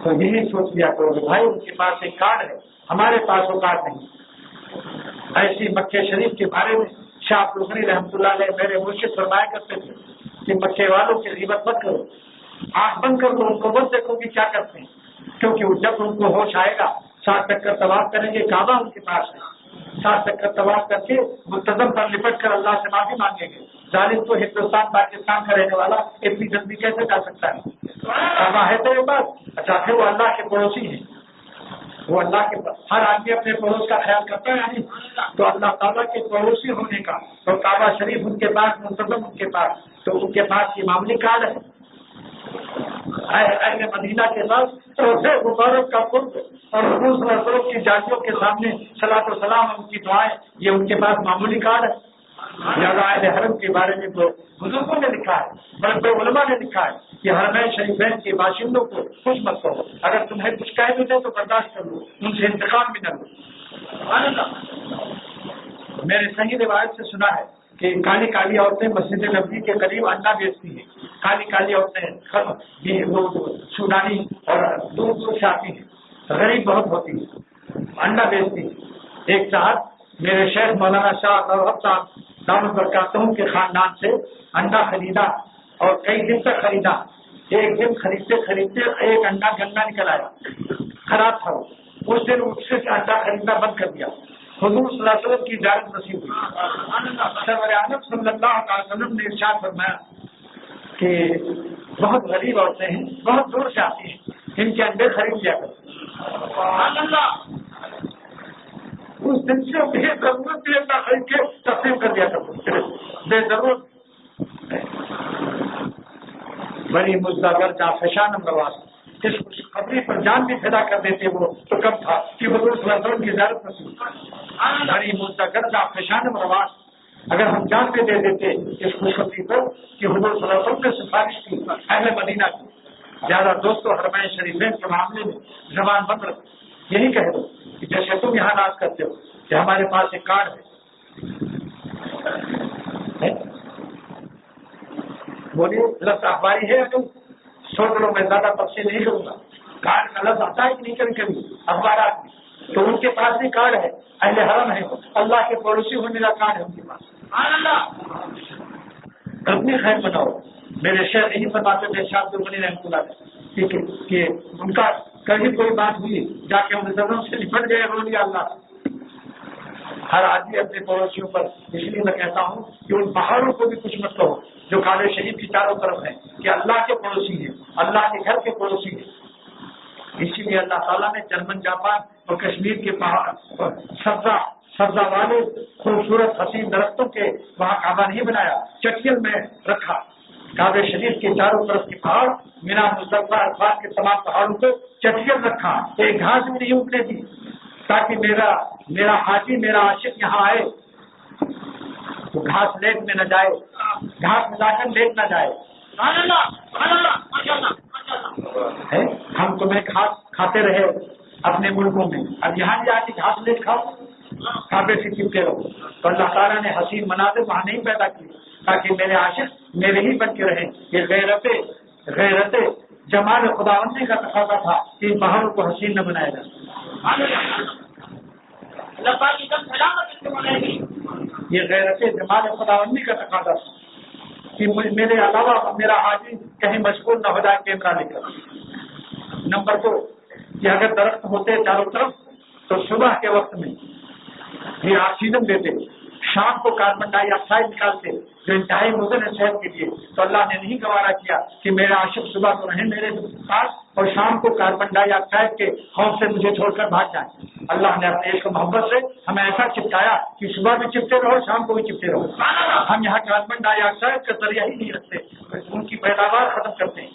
تو یہی سوچ لیا کرو کہ بھائی ان کے پاس ایک کارڈ ہے، ہمارے پاس وہ کارڈ نہیں. ایسی مکے شریف کے بارے میں شاہ لغنی رحمۃ اللہ علیہ میرے مرشد فرمایا کرتے تھے کہ مکے والوں کی غیبت مت کرو، آنکھ بند کر دو، ان کو مت دیکھو کہ کیا کرتے ہیں، کیونکہ جب ان کو ہوش آئے گا 7 چکر طواف کریں گے، کعبہ ان کے پاس ہے، 7 چکر طواف کر کے منتظم پر لپٹ کر اللہ سے معافی مانگیں گے. ظالم تو ہندوستان پاکستان کا رہنے والا اتنی جلدی کیسے جا سکتا ہے؟ کعبہ ہے تو یہ بات. اچھا پھر وہ اللہ کے پڑوسی ہیں، وہ اللہ کے ہر آدمی اپنے پڑوس کا خیال کرتا ہے نہیں، تو اللہ تعالیٰ کے پڑوسی ہونے کا تو کعبہ شریف ان کے پاس منتظم ان کے پاس، تو ان کے پاس یہ معمولی کارڈ ہے. اہل مدینہ کے پاس روزے مبارک کا قرب اور حضور صلی اللہ علیہ وسلم کی جالیوں کے سامنے صلاۃ و سلام ان کی دعائیں، یہ ان کے پاس معمولی کارڈ ہے. لہٰذا اہل حرم کے بارے میں تو بزرگوں نے لکھا ہے، بڑے بڑے علماء نے لکھا ہے کہ حرمین شریفین کے باشندوں کو کچھ مت کرو، اگر تمہیں کچھ کہہ بھی دے تو برداشت کر لو، ان سے انتقام بھی نہ لو. میں نے صحیح روایت سے سنا ہے کہ کالی کالی عورتیں مسجد نبوی کے قریب انڈا بیچتی ہیں. کالی کالی عورتیں سودانی اور دور دور سے آتی ہیں، غریب بہت ہوتی ہیں، انڈا بیچتی ہیں. ایک صاحب میرے شیخ مولانا شاہ صاحب دامت برکاتہم کے خاندان سے انڈا خریدا اور کئی دن تک خریدا. ایک دن خریدتے خریدتے ایک انڈا گندا نکل آیا، خراب تھا. اس دن اس سے انڈا خریدنا بند کر دیا. حضور صلی اللہ علیہ وسلم کی زیارت نصیب ہوئی. سرور عالم صلی اللہ علیہ وسلم نے ارشاد فرمایا کہ بہت غریب عورتیں ہیں، بہت دور سے آتی ہیں، ان کے انڈے خرید لیا کرو. اس دن سے بے ضرورت بھی انڈا خرید کے تقسیم کر دیا کرو، بے ضرورت. بڑی مزدور جافشان نواز اس خوشخبری پر جان بھی پیدا کر دیتے وہ تو کب تھا کہ حضور صلی اللہ علیہ وسلم کی زیارت نصیب. بڑی مزدور جافشان نواز اگر ہم جان پہ دے دیتے اس خوشخبری پر کہ حضور صلی اللہ علیہ وسلم نے سفارش کی اہل مدینہ کی. زیادہ دوستوں حرمین شریفین کے معاملے میں زبان بند رکھو، یہی کہہ دو کہ جیسے تم یہاں ناز کرتے ہو کہ ہمارے پاس ایک کارڈ ہے. بولیے لفظ اخباری ہے اگر سوچ لو، میں زیادہ تفصیل نہیں کروں گا. کارڈ کا لفظ آتا ہے کہ نہیں کبھی کبھی اخبارات میں، تو ان کے پاس بھی کارڈ ہے، اہل حرم ہے، اللہ کے پڑوسی ہونے کا کارڈ ہے ان کے پاس. اپنی خیر بناؤ. میرے شیخ یہی فرماتے تھے شاہ عبد الغنی رحمۃ اللہ علیہ کہ ان کا کبھی کوئی بات ہوئی جا کے ان نظروں سے نپٹ گئے اولیاء اللہ. ہر آدمی اپنے پڑوسیوں پر، اس لیے میں کہتا ہوں کہ ان پہاڑوں کو بھی کچھ مت کہو جو کعبہ شریف کی چاروں طرف ہیں کہ اللہ کے پڑوسی ہیں، اللہ کے گھر کے پڑوسی ہیں. اسی لیے اللہ تعالیٰ نے جرمن، جاپان اور کشمیر کے پہاڑ سبزہ والے خوبصورت حسین درختوں کے وہاں کعبہ نہیں بنایا، چٹیل میں رکھا. کعبہ شریف کے چاروں طرف کے پہاڑ، مینا، مزدلفہ، عرفات کے تمام پہاڑوں کو چٹیل رکھا، ایک گھاس بھی نہیں اگنے دی تاکہ میرا حاجی، میرا عاشق یہاں آئے تو گھاس لیٹ میں نہ جائے، گھاس ملا کر لیٹ نہ جائے. ہم تمہیں گھاس کھاتے رہے اپنے ملکوں میں، اب یہاں بھی آ کے گھاس لیٹ کھاؤ، کعبے سے چپکے رہو. تو اللہ تعالیٰ نے حسین مناظر وہاں نہیں پیدا کی تاکہ میرے عاشق میرے ہی بن کے رہیں. یہ غیرت جمال خداوندی کا تقاضا تھا کہ ان پہاڑوں کو حسین نہ بنایا جائے. یہ غیرت جمال خداوندی کا تقاضا تھا کہ میرے علاوہ میرا حاجی کہیں مشغول نہ ہو جائے کیمرہ لے کر. نمبر 2 کہ اگر درخت ہوتے چاروں طرف تو صبح کے وقت میں یہ آکسیجن دیتے، شام کو کاربن ڈائی آکسائڈ نکالتے جو انتہائی مضر ہے صحت کے لیے. تو اللہ نے نہیں گوارا کیا کہ میرے عاشق صبح کو رہیں میرے پاس اور شام کو کاربن ڈائی آکسائڈ کے خوف سے مجھے چھوڑ کر بھاگ جائیں. اللہ نے اپنے عشق و محبت سے ہمیں ایسا چپکایا کہ صبح بھی چپتے رہو، شام کو بھی چپتے رہو. ہم یہاں کاربن ڈائی آکسائڈ کا ذریعہ ہی نہیں رکھتے، ان کی پیداوار ختم کرتے ہیں.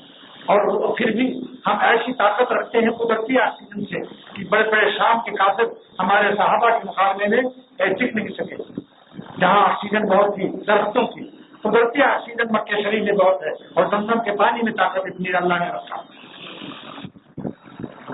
اور پھر بھی ہم ایسی طاقت رکھتے ہیں قدرتی آکسیجن سے کہ بڑے بڑے شام کے کافر ہمارے صحابہ کے مقابلے میں ٹک نہیں سکے. جہاں آکسیجن بہت تھی، درختوں کی قدرتی آکسیجن مکہ شریف میں بہت ہے، اور زمزم کے پانی میں طاقت اتنی اللہ نے رکھا.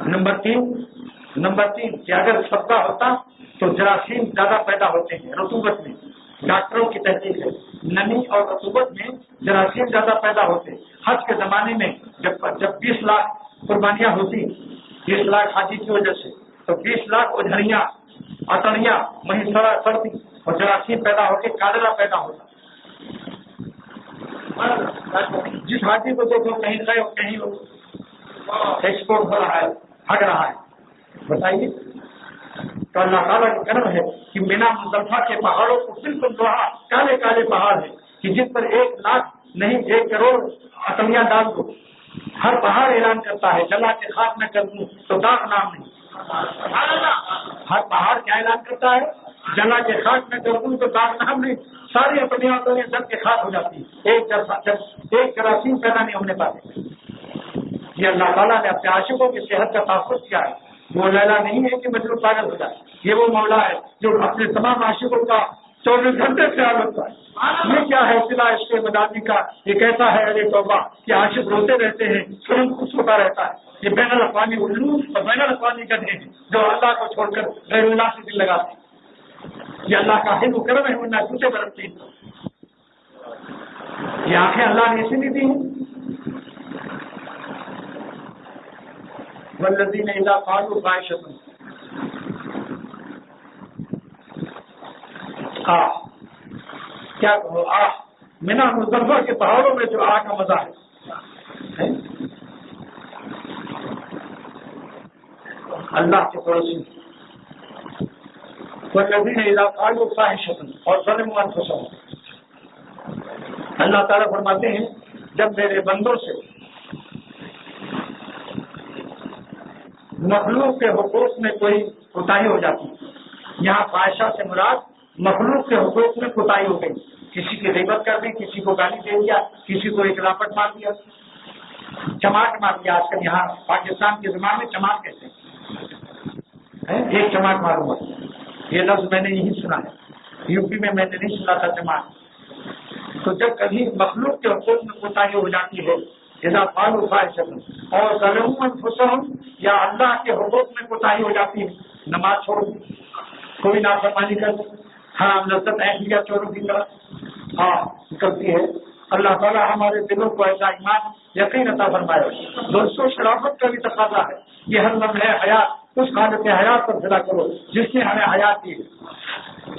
نمبر تین کہ اگر سبزہ ہوتا تو جراثیم زیادہ پیدا ہوتے ہیں رطوبت میں. ڈاکٹروں کی تحقیق ہے نمی اور رطوبت میں جراثیم زیادہ پیدا ہوتے. حج کے زمانے میں جب 20 لاکھ قربانیاں ہوتی، 20 لاکھ حاجی کی وجہ سے، تو 20 لاکھ اجھڑیاں، اطڑیاں وہیں سڑتی اور جراثیم پیدا ہو کے کالرا پیدا ہوتا. جس حاجی کو دیکھو کہیں گئے ہو کہیں ایکسپورٹ ہو رہا ہے، ہٹ رہا ہے. بتائیے. تو اللہ تعالیٰ کا کرم ہے کہ مینا مزدلفہ کے پہاڑوں کو بالکل دوہا کالے کالے پہاڑ ہیں کہ جن پر 1 لاکھ نہیں 1 کروڑ اطڑیاں ڈال دو. ہر پہاڑ اعلان کرتا ہے جلا کے خاک نہ کر دوں تو داغ نام نہیں. ہر پہاڑ کیا اعلان کرتا ہے؟ جلا کے خاک نہ کر دوں تو داغ نام نہیں. ساری اطڑیاں جل کے خاک ہو جاتی ہے، ایک جراثیم پیدا نہیں ہونے پاتے. یہ اللہ تعالیٰ نے اپنے عاشقوں کی صحت کا تحفظ کیا ہے. وہ لیلا نہیں ہے کہ مجلو پاگل ہو جائے، یہ وہ مولا ہے جو اپنے تمام عاشقوں کا 24 گھنٹے خیال رکھتا ہے. یہ کیا ہے صلہ عشق مدادی کا، یہ کیسا ہے ارے توبہ کہ عاشق روتے رہتے ہیں، سرن خوش ہوتا رہتا ہے. یہ بین الاقوامی علوم اور بین الاقوامی گدھے ہیں جو اللہ کو چھوڑ کر غیر اللہ سے دل لگاتے ہیں. یہ اللہ کا حلم و کرم ہے، ورنہ جوتے برتتے ہیں. یہ آنکھیں اللہ نے اسی لیے دی ہیں. والذین اذا فعلوا فاحشۃ کیا کہو مینا مزدلفہ کے پہاڑوں میں جو کا مزہ ہے. اللہ کے پڑوسی والذین اذا فعلوا فاحشۃ اور ظلموا انفسهم. اللہ تعالیٰ فرماتے ہیں جب میرے بندوں سے مخلوق کے حقوق میں کوئی کوتاہی ہو جاتی. یہاں فاحشہ سے مراد مخلوق کے حقوق میں کوتاہی ہو گئی. کسی کی غیبت کر دی، کسی کو گالی دے دیا، کسی کو ایک لاپٹ مار دیا، چماٹ مار دیا. آج کل یہاں پاکستان کے زبان میں چماٹ کہتے ہیں. ایک چماٹ ماروں گا، یہ لفظ میں نے یہی سنا ہے. یو پی میں نے نہیں سنا تھا چماٹ. تو جب کبھی مخلوق کے حقوق میں کوتاہی ہو جاتی ہے اذا فعلوا فاحشۃ اور ظلموا انفسهم یا اللہ کے حقوق میں کوتاہی ہو جاتی ہے، نماز چھوڑ دی، کوئی نافرمانی کر دی، حرام لذت عین لیا چوروں کی طرح نکلتی ہے. اللہ تعالیٰ ہمارے دلوں کو ایسا ایمان یقین عطا فرمائے. دوستوں شرافت کا بھی تقاضا ہے. یہ ہر لمحہ حیات اس حالت حیات پر فدا کرو جس نے ہمیں حیات دی ہے.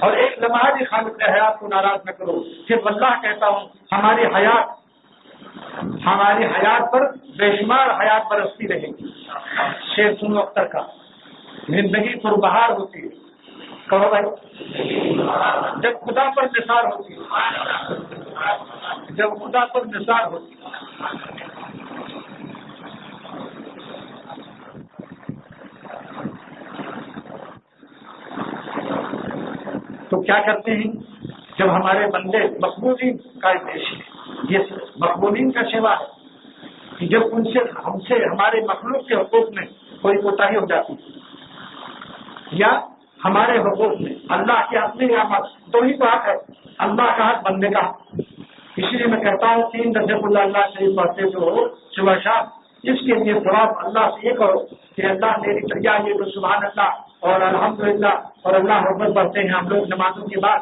اور ایک لمحہ بھی خالق حیات کو ناراض نہ کرو. صرف اللہ کہتا ہوں ہماری حیات پر بے شمار حیات برستی رہے گی. شیر سنو اختر کا، زندگی پربہار ہوتی ہے. کہو بھائی، جب خدا پر نثار ہوتی ہے، جب خدا پر نثار ہوتی ہے. تو کیا کرتے ہیں جب ہمارے بندے مقبولین کا دیش ہے، یہ مقبولین کا سیوا ہے کہ جب ہم سے ہمارے مخلوق کے حقوق میں کوئی کوتاہی ہو جاتی یا ہمارے حقوق میں اللہ کے اپنے نعمت، دو ہی تو حق ہے، اللہ کا حق، بندے کا حق. اسی لیے میں کہتا ہوں 3 درجے اللہ شریف پڑھتے جو ہو صبح شام، اس کے لیے ثواب اللہ سے یہ کرو کہ اللہ میری دریا یہ جو سبحان اللہ اور الحمدللہ اور اللہ اکبر پڑھتے ہیں ہم لوگ نمازوں کے بعد،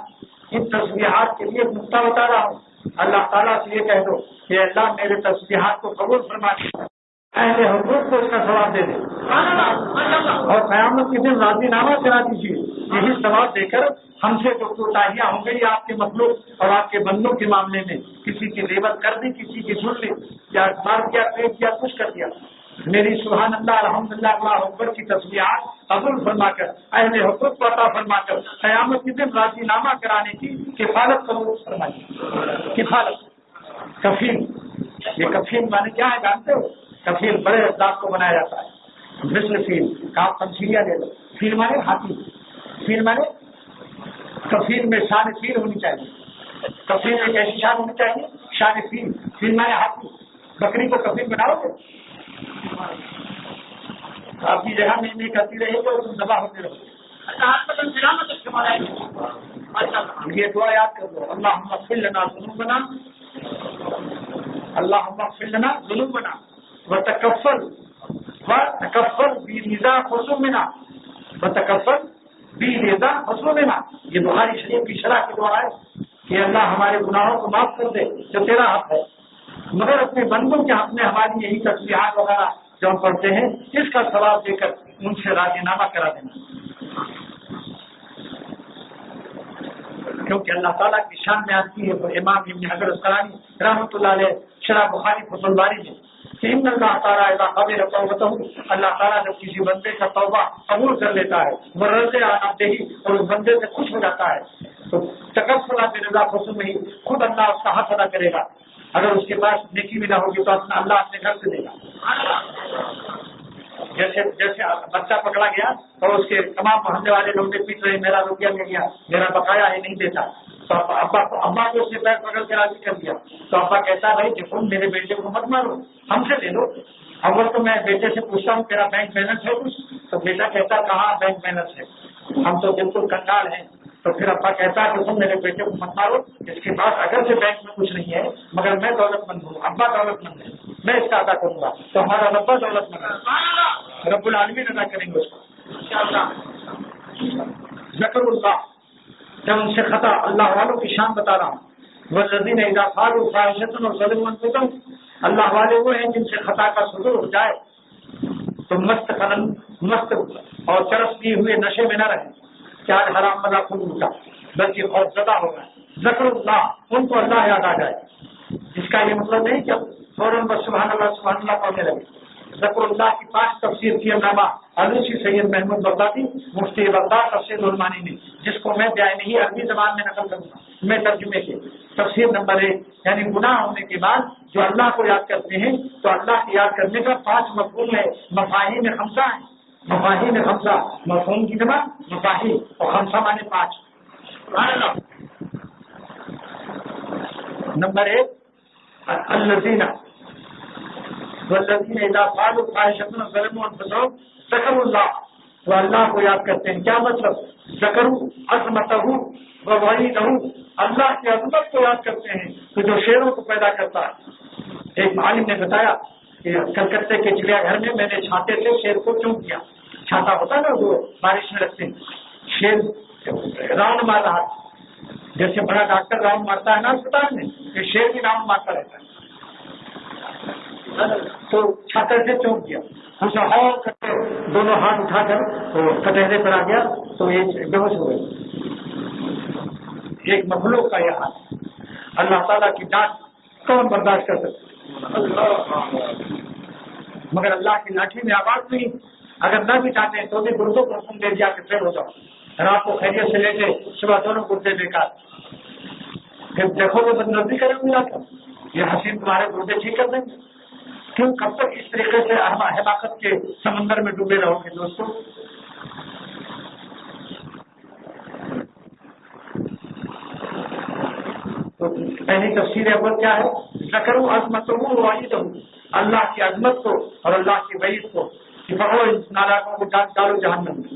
ان تسبیحات کے لیے نقطہ بتا رہا ہوں. اللہ تعالیٰ سے یہ کہہ دو کہ اللہ میرے تسبیحات کو قبول فرما دے، اہل حقوق کو اس کا ثواب دے دے، اور قیامت کے دن راضی نامہ کرا دیجیے. یہی ثواب دے کر ہم سے جو کوتاہیاں ہوں گئی آپ کے مخلوق اور آپ کے بندوں کے معاملے میں، کسی کی غیبت کر دی، کسی کی سن لی یا مار کیا، پیٹ کیا، کچھ کر دیا، میری سبحان اللہ الحمدللہ اللہ اکبر کی تسبیحات قبول فرما کر اہل حقوق کو عطا فرما کر قیامت کے دن راضی نامہ کرانے کی کفالت قبول فرمائیے. کفالت، کفیل. یہ کفیل مانے کیا ہے جانتے ہو؟ کفیل بڑے ذات کو بنایا جاتا ہے. مثل فیل کا آپ تمثیلیہ لے لو. فیل مانے ہاتھی، فیل مانے کفیل میں شان فیل ہونی چاہیے. کفیل میں کیسی شان ہونی چاہیے؟ شان فیل. فیل مانے ہاتھی. بکری کو کفیل بناؤ گے؟ آپ کی جگہ میں کرتی رہے تو تم دبا ہوتے رہو. یہ دعا یاد کر دو، اللہم اغفر لنا ذنوبنا، اللہم اغفر لنا ذنوبنا وتکفل برضا خصومنا، وتکفل برضا خصومنا. یہ بخاری شریف کی شرح کی دعا ہے کہ اللہ ہمارے گناہوں کو معاف کر دے جو تیرا حق ہے، مگر اپنے بندوں کے حق میں ہماری یہی تسبیحات وغیرہ جو ہم پڑھتے ہیں اس کا ثواب دے کر ان سے راضی نامہ کرا دینا. کیونکہ اللہ تعالیٰ کی شان میں آتی ہے. امام ابن حجر اسقلانی رحمۃ اللہ علیہ شرح بخاری فتح الباری میں کہ ان اللہ تعالیٰ قبل توبتہ، اللہ تعالیٰ جب کسی بندے کا توبہ قبول کر لیتا ہے وہ رضے آتے ہی اور اس بندے سے خوش ہو جاتا ہے تو تکفلا برضا خصوم میں ہی خود اللہ اس کا حق ادا کرے گا. اگر اس کے پاس نیکی بھی نہ ہوگی تو اپنا اللہ اپنے گھر سے دے گا. جیسے بچہ پکڑا گیا اور اس کے تمام محلے والے لوگ پیٹ رہے، میرا روپیہ لے گیا، میرا بقایا ہے نہیں دیتا، تو ابا کو اس نے پیر پکڑ کے راضی کر دیا تو ابا کہتا ہے بھائی دیکھو میرے بیٹے کو مت مارو، ہم سے لے لو. اول تو میں بیٹے سے پوچھتا ہوں تیرا بینک بیلنس ہے کچھ؟ تو بیٹا کہتا کہاں بینک بیلنس ہے، ہم تو بالکل کنگال ہیں. تو پھر ابا کہتا ہے کہ تم میرے بیٹے کو مت مارو، اس کے پاس اگر سے بینک میں کچھ نہیں ہے مگر میں دولت مند ہوں، ابا دولت مند ہے، میں اس کا ادا کروں گا تو ہمارا ابا دولت مند ہے، رب العالمین ادا کریں گے اس کو. ذکر اللہ، جب ان سے خطا، اللہ والوں کی شان بتا رہا ہوں. والذین اذا فعلوا فاحشۃ وظلموا انفسهم، اللہ والے وہ ہیں جن سے خطا کا صدور ہو جائے تو مست اور چرس کیے ہوئے نشے میں نہ رہیں کہ آج حرام مزہ خود اٹھا، بلکہ خوف زدہ ہو گئے. ذکر اللہ، ان کو اللہ یاد آ جائے. اس کا یہ مطلب نہیں کہ فوراً بس سبحان اللہ پڑھنے لگے. ذکر اللہ کی 5 تفسیر کی علامہ علوسی سید محمود بغدادی مفتی بغداد تفسیر الرحمانی نے، جس کو میں بیانی عربی زبان میں نقل کروں گا میں ترجمے کے. تفسیر نمبر 1 یعنی گناہ ہونے کے بعد جو اللہ کو یاد کرتے ہیں تو اللہ کو یاد کرنے کا 5 مفہوم ہے. مفاہیم 5 ہیں، مفاہیم 5 مفہوم کی جمع مفاہیم اور 5 مانے 5. نمبر 1 الذین والذین اذا فعلوا فاحشۃ وظلموا انفسهم ذکروا اللہ، وہ اللہ کو یاد کرتے ہیں. کیا مطلب؟ ذکروا عظمتہ ووعیدہ، اللہ کی عظمت کو یاد کرتے ہیں کہ جو شیروں کو پیدا کرتا ہے. ایک عالم نے بتایا کہ کلکتے کے چڑیا گھر میں نے چھاتے سے شیر کو چونک کیا. چھاتا ہوتا نا جو بارش میں رکھتے ہیں، شیر راؤنڈ مار رہا تھا، جیسے بڑا ڈاکٹر راؤنڈ مارتا ہے نا اسپتال میں، کہ شیر بھی راؤنڈ مارتا رہتا ہے. تو چھاتے سے چونک کیا، اسے اور دونوں ہاتھ اٹھا کر تو کٹہرے پر آ گیا تو یہ بے ہوش ہو گئے. ایک مخلوق کا یہ حال ہے۔ اللہ تعالیٰ کی ڈانٹ کون برداشت کر سکتا؟ مگر اللہ کی لاٹھی میں آواز نہیں، اگر نہ بھی چاہتے ہیں تو بھی گردوں کو حکم دے دیا کہ پھر ہو جاؤ، رات کو خیریت سے لے کے صبح دونوں گردے بیکار، پھر دیکھو وہ بدنظری کریں گے جا کر، یہ حسین تمہارے گردے ٹھیک کر دیں گے۔ کیوں کب تک اس طریقے سے حماقت کے سمندر میں ڈوبے رہو گے دوستوں؟ تو پہلی تفسیر اول کیا ہے؟ ذکروا عظمتہ ووعیدہ، اللہ کی عظمت کو اور اللہ کی وعید کو کہ پکڑو اس نالاکوں کو ڈالو جہنم میں،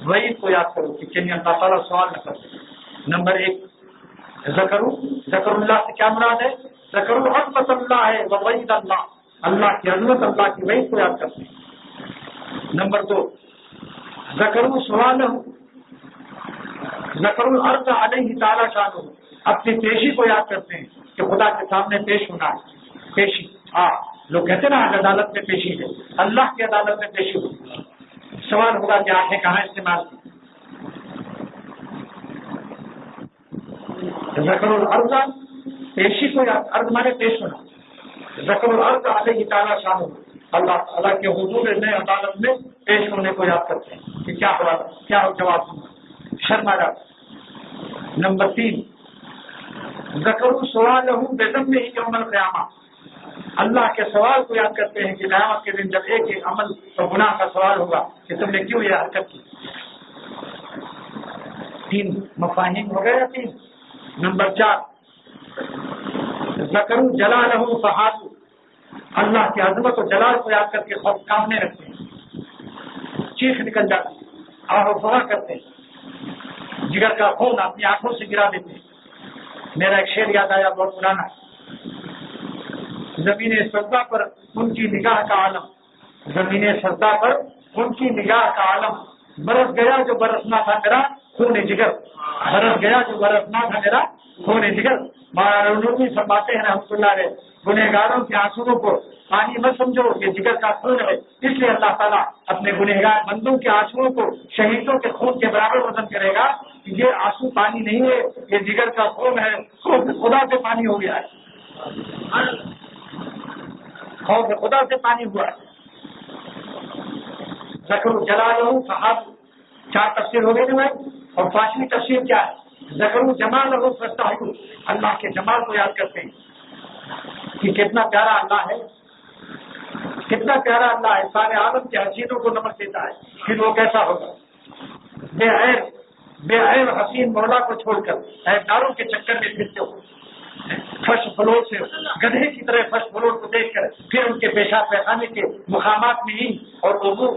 وعید کو یاد کرو کہ کہیں اللہ تعالیٰ سوال نہ کرے۔ نمبر ایک ذکر اللہ سے کیا مراد ہے؟ ذکروا عظمت اللہ ہے ووعید اللہ، اللہ کی عظمت اللہ کی وعید کو یاد کرتے ہیں۔ نمبر دو ذکروا سوالہ، ذکروا العرض علیہ تعالیٰ شانہ، اپنی پیشی کو یاد کرتے ہیں کہ خدا کے سامنے پیش ہونا ہے۔ پیشی لوگ کہتے ہیں نا عدالت میں پیشی ہے، اللہ کی عدالت میں پیشی ہوگی، سوال ہوگا کہ آنکھیں کہاں استعمال کی۔ ذکر العرض، پیشی کو یاد، عرض مانے پیش ہونا، ذکر العرض علیہ تعالیٰ شانہ، اللہ تعالیٰ کے حضور میں عدالت میں پیش ہونے کو یاد کرتے ہیں کہ کیا جواب دوں، شرما جاتا۔ نمبر تین ذکروا سوالہ بذمہ یوم القیامہ، اللہ کے سوال کو یاد کرتے ہیں کہ قیامت کے دن جب ایک ایک عمل اور گناہ کا سوال ہوگا کہ تم نے کیوں یہ حرکت کی۔ تین مفاہیم ہو گئے۔ تین نمبر چار ذکروا جلالہ فہاتوا، اللہ کی عظمت اور جلال کو یاد کر کے خوف کامنے رکھتے ہیں، چیخ نکل جاتی، آہو فغاں کرتے ہیں، جگر کا خون اپنی آنکھوں سے گرا دیتے ہیں۔ میرا ایک شعر یاد آیا بہت پرانا، زمین سجدہ پر ان کی نگاہ کا عالم، زمین سجدہ پر ان کی نگاہ کا عالم، برس گیا جو برسنا تھا میرا خون جگر، برس گیا جو برسنا تھا میرا خون جگر۔ مولانا فرماتے ہیں رحمۃ اللہ علیہ، گنہگاروں کے آنسوؤں کو پانی مت سمجھو، یہ جگر کا خون ہے، اس لیے اللہ تعالیٰ اپنے گنہگار بندوں کے آنسوؤں کو شہیدوں کے خون کے برابر وزن کرے گا۔ یہ آنسو پانی نہیں ہے، یہ جگر کا خون ہے، خدا سے پانی ہو گیا ہے، خوف خدا سے پانی ہوا ہے۔ ذکر جلالہ فہاتوا، چار تفسیر ہو گئی نا بھائی، اور پانچویں تفسیر کیا ہے؟ ذکر جمالہ فاستحیوا، اللہ کے جمال کو یاد کرتے ہیں کہ کتنا پیارا اللہ ہے، کتنا پیارا اللہ ہے، سارے عالم کے حسینوں کو نمک دیتا ہے، پھر وہ کیسا ہوگا؟ بے عیب حسین مولا کو چھوڑ کر عیبداروں کے چکر میں پھرتے ہو، فرش فلور سے گدھے کی طرح فرش فلور کو دیکھ کر پھر ان کے پیشاب پیخانے کے مقامات میں ہی اور وضو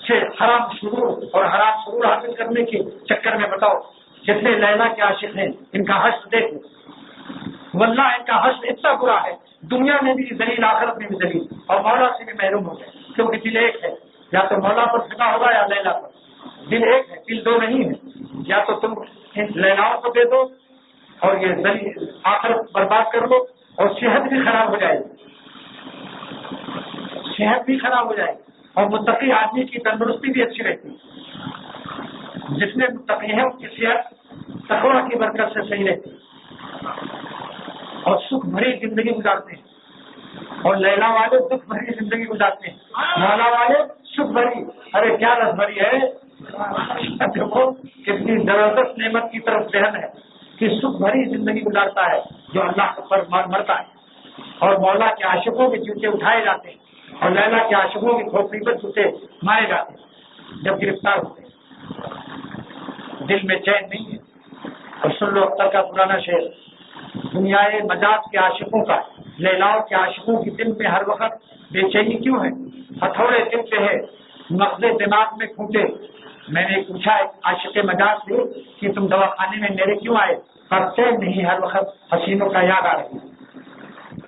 سے حرام شرور حاصل کرنے کے چکر میں بتاؤ جتنے لیلا کے عاشق ہیں ان کا حشر دیکھو، واللہ ان کا حشر اتنا برا ہے، دنیا میں بھی ذلیل آخرت میں بھی ذلیل، اور مولا سے بھی محروم ہو گئے، کیونکہ دل ایک ہے، یا تو مولا پر فدا ہوگا یا لیلا پر، دل ایک ہے، دل دو نہیں ہے، یا تو تم ان لیلاؤں کو دے دو اور یہ ذلیل آخرت برباد کر لو، اور صحت بھی خراب ہو جائے گی، صحت بھی خراب ہو جائے گی، اور متقی آدمی کی تندرستی بھی اچھی رہتی ہے، جتنے متقی ہیں ان کی صحت تقویٰ کی برکت سے صحیح رہتی ہے اور سکھ بھری زندگی گزارتے ہیں، اور لیلا والے دکھ بھری زندگی گزارتے ہیں، مولا والے سکھ بھری، ارے کیا رس بھری ہے، دیکھو کتنی زبردست نعمت کی طرف ذہن ہے کہ سکھ بھری زندگی گزارتا ہے جو اللہ پر مرتا ہے، اور مولا کے عاشقوں کے جوتے اٹھائے جاتے ہیں، اور لیلا کے عاشقوں کی کھوپڑی پر جوتے مارے جاتے ہیں جب گرفتار ہوتے ہیں، دل میں چین نہیں ہے۔ اور سن لو اختر کا پرانا شعر، دنیا مجاز کے عاشقوں کا، لیلاؤں کے عاشقوں کی دل میں ہر وقت بے چینی کیوں ہے؟ ہتھوڑے دل پہ ہے، مغز دماغ میں کھوٹے۔ میں نے پوچھا عاشق مجاز سے کہ تم دواخانے میں میرے کیوں آئے؟ پر چین نہیں، ہر وقت حسینوں کا یاد آ رہی ہے،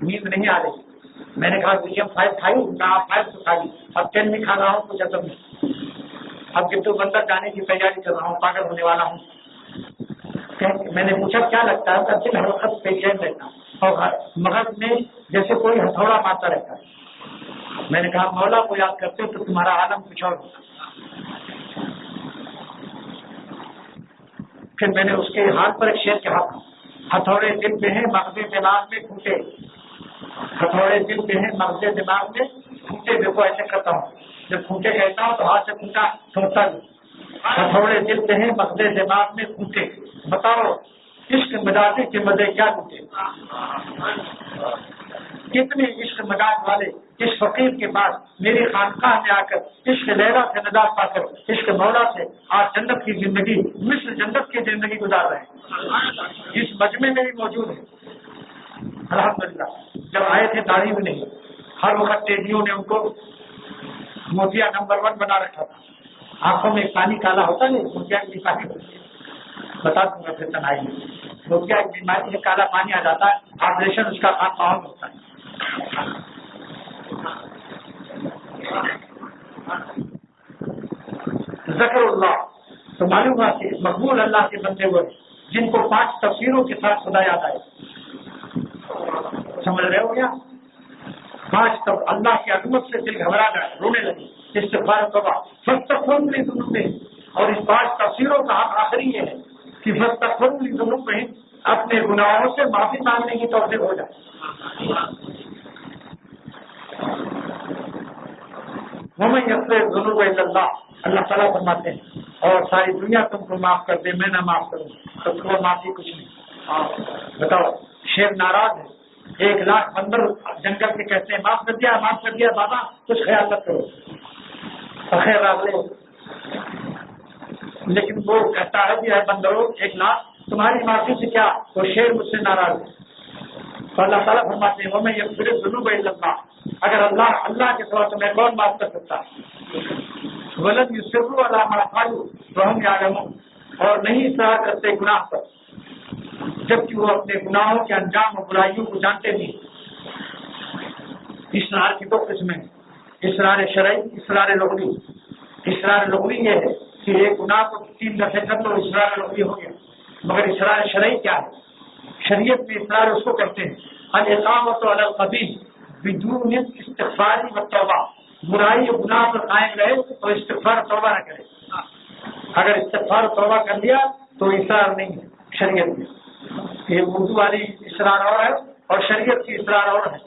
نیند نہیں آ رہی۔ میں نے کہا ویلیم 5 کھائی، آپ 5 تو کھائی، اب 10 نہیں کھا رہا ہوں، کچھ عزم نہیں، اب گٹو بندر جانے کی تیاری کر رہا ہوں، پاگل ہونے والا ہوں۔ میں نے پوچھا کیا لگتا ہے؟ تب دل ہر وقت بے چین رہتا اور مغز میں جیسے کوئی ہتھوڑا مارتا رہتا ہے۔ میں نے کہا مولا کو یاد کرتے ہو تو تمہارا عالم کچھ اور ہوتا۔ پھر میں نے اس کے حال پر ایک شعر کہا تھا، ہتھوڑے دل پہ ہیں مغز دماغ میں کھوٹے، ہتھوڑے دل پہ ہیں مغز دماغ میں کھوٹے. دیکھو ایسے کرتا ہوں، جب کھوٹے کہتا ہوں تو ہاتھ سے کھوٹا ٹھوکتا بھی. ہتھوڑے دل پہ ہیں مغز دماغ میں کھوٹے، بتاؤ عشق مجازی کے مزے کیا ٹوٹے. کتنے عشق مجاز والے اس فقیر کے پاس میری خانقاہ میں آ کر عشق لیلا سے نجات پا کر عشق مولا سے آج جنت کی زندگی مثل جنت کی زندگی گزار رہے ہیں. اس مجمع میں بھی موجود ہے الحمدللہ. جب آئے تھے داڑھی بھی نہیں، ہر وقت تیزیوں نے ان کو موتیا نمبر 1 بنا رکھا تھا. آنکھوں میں پانی کالا ہوتا نہیں، موتیا کی بیماری ہوتی ہے، بتا دوں گا پھر تنہائی میں. موتیا کی بیماری سے کالا پانی آ جاتا ہے، آپریشن اس کا خان ہوتا ہے. ذکر اللہ تو معلوم ہوا کہ مقبول اللہ کے بندے ہوئے جن کو 5 تفسیروں کے ساتھ خدا یاد آئے. سمجھ رہے ہو کیا؟ 5 اللہ کی عظمت سے دل گھبرا گیا، رونے لگے. استغفار توبہ فاستغفروا لذنوبہم، اور اس 5 تفسیروں کا حق آخری یہ ہے کہ فاستغفروا لذنوبہم، اپنے گناہوں سے معافی مانگنے کی توفیق ہو جائے. وَمَن یغفر الذُّنُوبَ إِلَّا اللَّهُ، اللہ تعالیٰ فرماتے ہیں اور ساری دنیا تم کو معاف کر دے، میں نہ معاف کروں تو تمہیں معافی کچھ نہیں. بتاؤ شیر ناراض ہے، 1 لاکھ بندر جنگل کے کہتے ہیں معاف کر دیا بابا، کچھ خیال مت کرو خیر راغ لے. لیکن وہ کہتا ہے کہ اے بندروں 1 لاکھ تمہاری معافی سے کیا، وہ شیر مجھ سے ناراض ہے. تو اللہ تعالیٰ فرماتے ہیں وَمَن یغفر الذُّنُوبَ إِلَّا اللَّهُ، اگر اللہ کے سوا تمہیں کون معاف کر سکتا ہے. وَلَمْ يُصِرُّوا عَلَىٰ مَا فَعَلُوا وَهُمْ يَعْلَمُونَ، اور نہیں اصرار کرتے گناہ پر جبکہ وہ اپنے گناہوں کے انجام اور برائیوں کو جانتے نہیں. اصرار کی 2 قسمیں ہیں، اصرار شرعی، اصرار لغوی. اصرار لغوی یہ ہے کہ ایک گناہ کو 3 دفعے کر لو، اصرار لغوی ہو گیا. مگر اصرار شرعی کیا ہے؟ شریعت میں اصرار اس کو کہتے ہیں الاقامۃ علی القبیح بدون استغفار و توبہ، برائی اور گناہ پر قائم رہے اور استغفار توبہ نہ کرے. اگر استغفار توبہ کر لیا تو اصرار نہیں ہے شریعت میں. یہ اردو والی اصرار اور ہے اور شریعت کی اصرار اور ہے.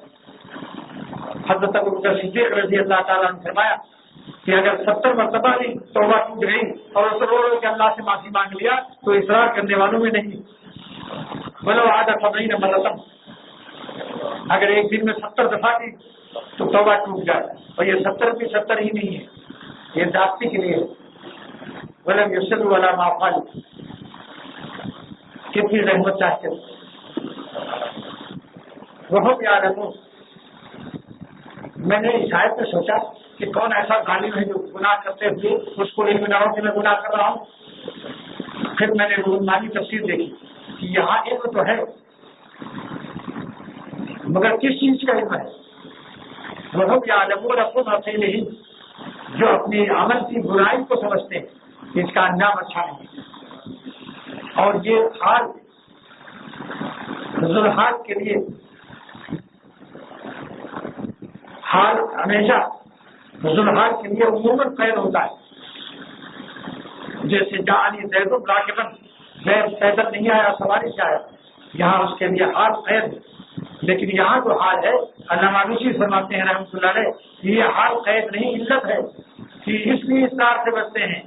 حضرت ابوبکر صدیق رضی اللہ تعالیٰ نے فرمایا کہ اگر 70 مرتبہ بھی توبہ ٹوٹ گئی اور اس رو کے اللہ سے معافی مانگ لیا تو اصرار کرنے والوں میں نہیں. بولو عادت نہیں مرتب، اگر ایک دن میں 70 دفعہ کی تو توبہ ٹوٹ جائے. اور یہ 70 بھی 70 ہی نہیں ہے، یہ ذاتی کے لیے. ولم یصروا علی ما فعلوا، کتنی رحمت چاہتے وہ یعلمون. میں نے اس آیت میں سوچا کہ کون ایسا ظالم ہے جو گناہ کرتے ہوئے اس کو نہیں بناؤ کہ میں گناہ کر رہا ہوں. پھر میں نے روحانی تفسیر دیکھی کہ یہاں علم تو ہے مگر کس چیز کا علم ہے؟ وہ یعلمون خود حسین ہی، جو اپنی عمل کی برائی کو سمجھتے ہیں کہ اس کا انجام اچھا نہیں. اور یہ حال ذوالحال کے لیے حال ہمیشہ ذوالحال کے لیے عموماً خیر ہوتا ہے. جیسے جعلی زید راکبا، زید پیدل نہیں آیا سواری سے آیا، یہاں اس کے لیے حال خیر ہے. لیکن یہاں جو حال ہے علامہ روسی فرماتے ہیں رحمۃ اللہ علیہ، یہ حال خیر نہیں علت ہے کہ اس لیے اصرار سے بچتے ہیں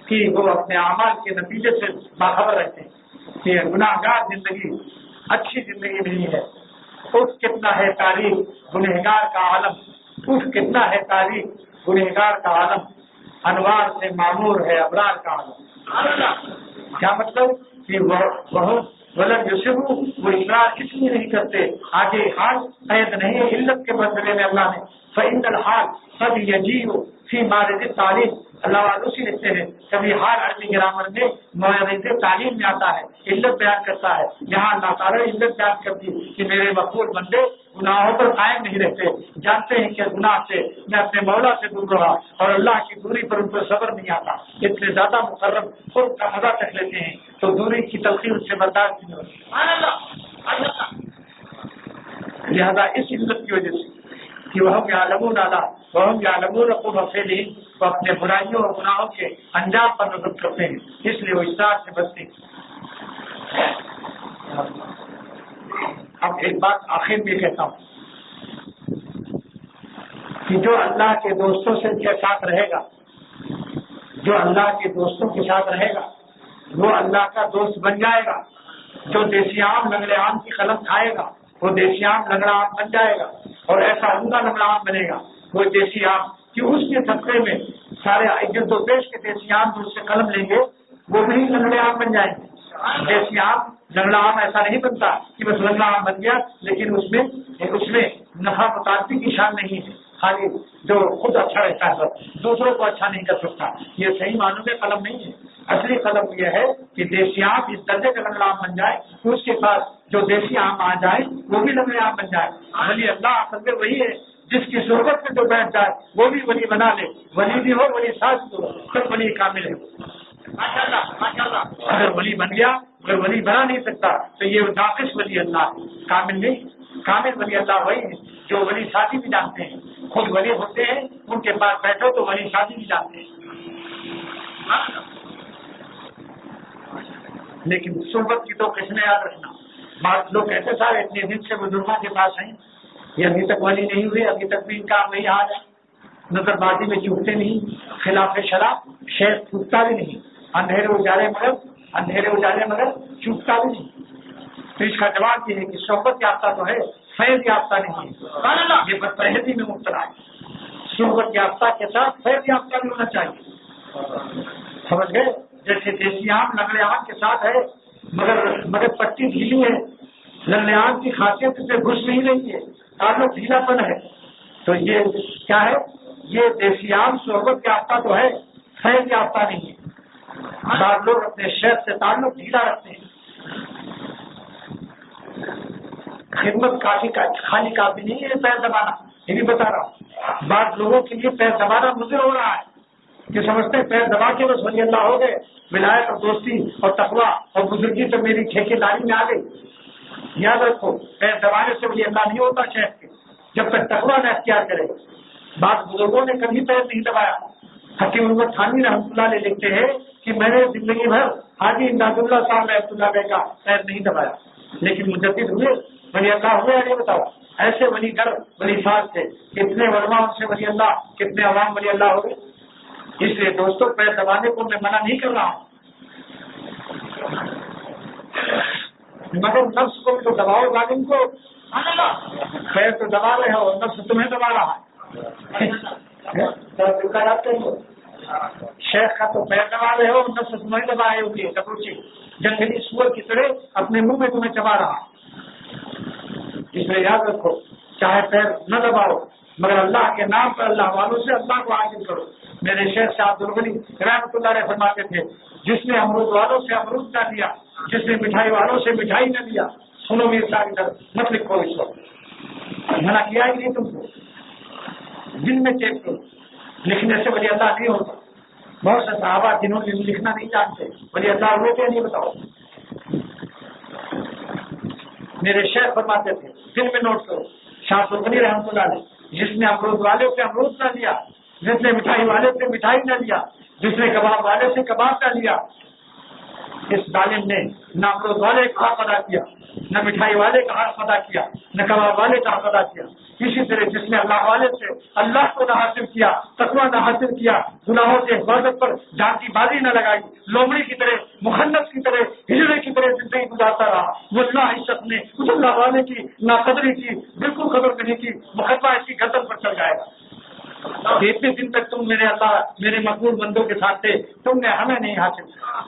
کہ وہ اپنے اعمال کے نتیجے سے باخبر رہتے ہیں کہ گناہ گار زندگی اچھی زندگی نہیں ہے. اف کتنا ہے تاریخ گنہگار کا عالم، اف کتنا ہے تاریخ گنہگار کا عالم، انوار سے معمور ہے ابرار کا عالم. کیا مطلب کہ وہ ولم یصروا، وہ اصرار اس لیے نہیں کرتے. آگے حال قید نہیں ہے علت کے بدلے میں اللہ نے فإن الحال قد یجیء فی مارد التعلیم. اللہ علوسی لکھتے ہیں کبھی حال عربی گرامر میں مورد تعلیم میں آتا ہے، علت بیان کرتا ہے. یہاں اللہ تعالیٰ نے علت بیان کر دی کہ میرے مقبول بندے گناہوں پر قائم نہیں رہتے، جانتے ہیں کہ گناہ سے میں اپنے مولا سے دور رہا اور اللہ کی دوری پر ان کو صبر نہیں آتا. اتنے زیادہ مقرب خود کا مزہ تک لیتے ہیں تو دوری کی تلخی اس سے برداشت نہیں ہوتی. لہذا اس علت کی وجہ سے کہ وہ یعلمون اعلیٰ وہ یعلمون خود حسین، وہ اپنے برائیوں اور گناہوں کے انجام پر نظر کرتے ہیں، اس لیے وہ اصرار سے بچتے ہیں. اب ایک بات آخر میں کہتا ہوں کہ جو اللہ کے دوستوں کے ساتھ رہے گا، جو اللہ کے دوستوں کے ساتھ رہے گا وہ اللہ کا دوست بن جائے گا۔ جو دیسی عام لنگڑے عام کی قلم کھائے گا وہ دیسی عام لنگڑا عام بن جائے گا، اور ایسا عمدہ لنگڑا عام بنے گا وہ دیسی عام کہ اس کے صدقے میں سارے جلد و پیش کے دیسی عام جو اس سے قلم لیں گے وہ بھی لنگڑے عام بن جائیں گے۔ دیسی عام لنگڑا عام ایسا نہیں بنتا کہ بس لنگڑا عام بن گیا، لیکن اس میں نفع متعدی کی شان نہیں ہے، خالی جو خود اچھا رہتا ہے دوسروں کو اچھا نہیں کر سکتا۔ یہ صحیح معنوں میں قلم نہیں ہے۔ اصلی قلم یہ ہے کہ دیسی عام اس درجے کا لنگڑا عام بن جائے، اس کے پاس جو دیسی عام آ جائے وہ بھی لنگڑے عام بن جائے۔ ولی اللہ اصل میں وہی ہے جس کی صحبت میں جو بیٹھ جائے وہ بھی ولی بنا لے، ولی بھی ہو ولی ساز بھی ہو، سب ولی کامل ہے۔ اگر ولی بن گیا، اگر ولی بنا نہیں سکتا تو یہ ناقص ولی اللہ ہے، کامل نہیں۔ کامل ولی اللہ وہی ہے جو ولی شادی بھی جانتے ہیں، خود ولی ہوتے ہیں، ان کے پاس بیٹھو تو ولی شادی بھی جانتے ہیں۔ لیکن صحبت کی تو قسمیں یاد رکھنا۔ بعض لوگ کہتے سارے اتنے دن سے بزرگوں کے پاس ہیں، یہ ابھی تک ولی نہیں ہوئے، ابھی تک بھی ان کا وہی حال ہے، نظر بازی میں چوکتے نہیں، خلاف شرع شیخ چوکتا بھی نہیں، اندھیرے اجالے مگر چوکتا بھی نہیں۔ تو اس کا جواب یہ ہے کہ صحبت یافتہ تو ہے، فیض یافتہ نہیں ہے، یہ بد پرہیزی میں مبتلا ہے۔ صحبت یافتہ کے ساتھ فیض یافتہ بھی ہونا چاہیے، سمجھ گئے؟ جیسے دیسی عام لنگڑے عام کے ساتھ ہے مگر پٹی ڈھیلی ہے، لنگڑے عام کی خاصیت سے گھس نہیں رہی ہے، تعلق ڈھیلا پن ہے، تو یہ کیا ہے؟ یہ دیسی عام صحبت یافتہ تو ہے، فیض یافتہ نہیں ہے۔ بعض لوگ اپنے شیخ سے تعلق ڈھیلا رکھتے ہیں، خدمت خالی کافی نہیں ہے پیر دبانا، یہ بھی بتا رہا ہوں۔ بعض لوگوں کے لیے پیر دبانا مضر ہو رہا ہے کہ سمجھتے ہیں پیر دبا کے بس ولی اللہ ہو گئے، ولایت اور دوستی اور تقویٰ اور بزرگی تو میری ٹھیکے داری میں آ گئی۔ یاد رکھو، پیر دبانے سے ولی اللہ نہیں ہوتا شیخ کے، جب تک تقویٰ نہ اختیار کرے۔ بعض بزرگوں نے کبھی پیر نہیں دبایا۔ حکیم محمد تھانوی رحمۃ اللہ علیہ لکھتے ہیں کہ میں نے زندگی بھر حاجی امداد اللہ صاحب رحمۃ اللہ علیہ کا پیر نہیں دبایا، لیکن مجدد ہوئے، ولی اللہ ہوئے۔ یہ بتاؤ ایسے ولی گر ولی ساز تھے، کتنے علماء ان سے ولی اللہ، کتنے عوام ولی اللہ ہو گئے۔ اس لیے دوستوں پیر دبانے کو میں منع نہیں کر رہا ہوں، مگر نفس کو بھی تو دباؤ، ظالم کو پیر تو دبا رہے ہو، نفس تمہیں دبا رہا ہے۔ شیخ کا تو پیر دبا رہے ہو، نفس تمہیں دبائے ہوگی، کبوچی جنگلی سور کی طرح اپنے منہ میں تمہیں چبا رہا۔ اس لیے یاد رکھو، چاہے پیر نہ دباؤ مگر اللہ کے نام پر اللہ والوں سے اللہ کو حاصل کرو۔ میرے شیخ صاحب عبدالغنی رحمۃ اللہ علیہ فرماتے تھے، جس نے امرود والوں سے امرود نہ لیا، جس نے مٹھائی والوں سے مٹھائی نہ لیا۔ سنو میرے ساتھ ادھر مت لکھو، اس وقت منع کیا ہی نہیں تم کو، دن میں چیک کرو، لکھنے سے ولی اللہ نہیں ہوتا۔ بہت سے صحابہ جنہوں نے لکھنا نہیں جانتے ولی اللہ ہوئے کیا نہیں بتاؤ۔ میرے شیخ فرماتے تھے، دن میں نوٹ کرو، شاہ عبدالغنی رحمۃ اللہ علیہ، جس نے امرود والے سے امرود نہ لیا، جس نے مٹھائی والے سے مٹھائی نہ لیا، جس نے کباب والے سے کباب نہ لیا، اس ظالم نے نہ امرود والے کا حق ادا کیا، نہ مٹھائی والے کا حق ادا کیا، نہ کباب والے کا حق ادا کیا۔ اسی طرح جس نے اللہ والے سے اللہ کو نہ حاصل کیا، تقویٰ نہ حاصل کیا، گناہوں سے حفاظت پر جان کی بازی نہ لگائی، لومڑی کی طرح، مخنث کی طرح، ہجڑے کی طرح زندگی گزارتا رہا، وہ اللہ اس شخص نے اس اللہ والے کی ناقدری کی، بالکل قدر نہیں کی، مقدمہ اس کی گردن پر چل جائے گا۔ اتنے دن تک تم میرے اللہ میرے مقبول بندوں کے ساتھ تھے، تم نے ہمیں نہیں حاصل کیا۔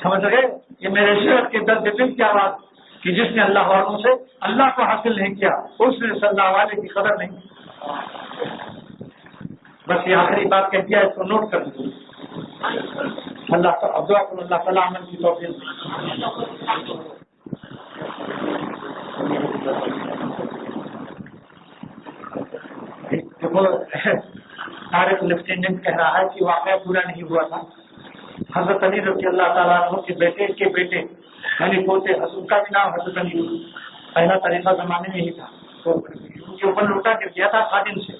سمجھ گئے؟ یہ میرے شیخ کے درد دل کی آواز کہ جس نے اللہ والوں سے اللہ کو حاصل نہیں کیا، اس نے صلی اللہ والے کی قدر نہیں کی۔ بس یہ آخری بات کہہ دیا، اس کو نوٹ کر دیجیے۔ اللہ تعالیٰ اللہ تعالیٰ عمل کی توفیق۔ طارق لیفٹیننٹ کہہ رہا ہے کہ واقعہ پورا نہیں ہوا تھا۔ حضرت علی رضی اللہ تعالیٰ عنہ کے بیٹے علی پوتے، حضرت کا بھی نام حضرت علی، پہلا طریقہ زمانے میں ہی تھا، تو ان کے اوپر لوٹا گر گیا تھا خادم سے۔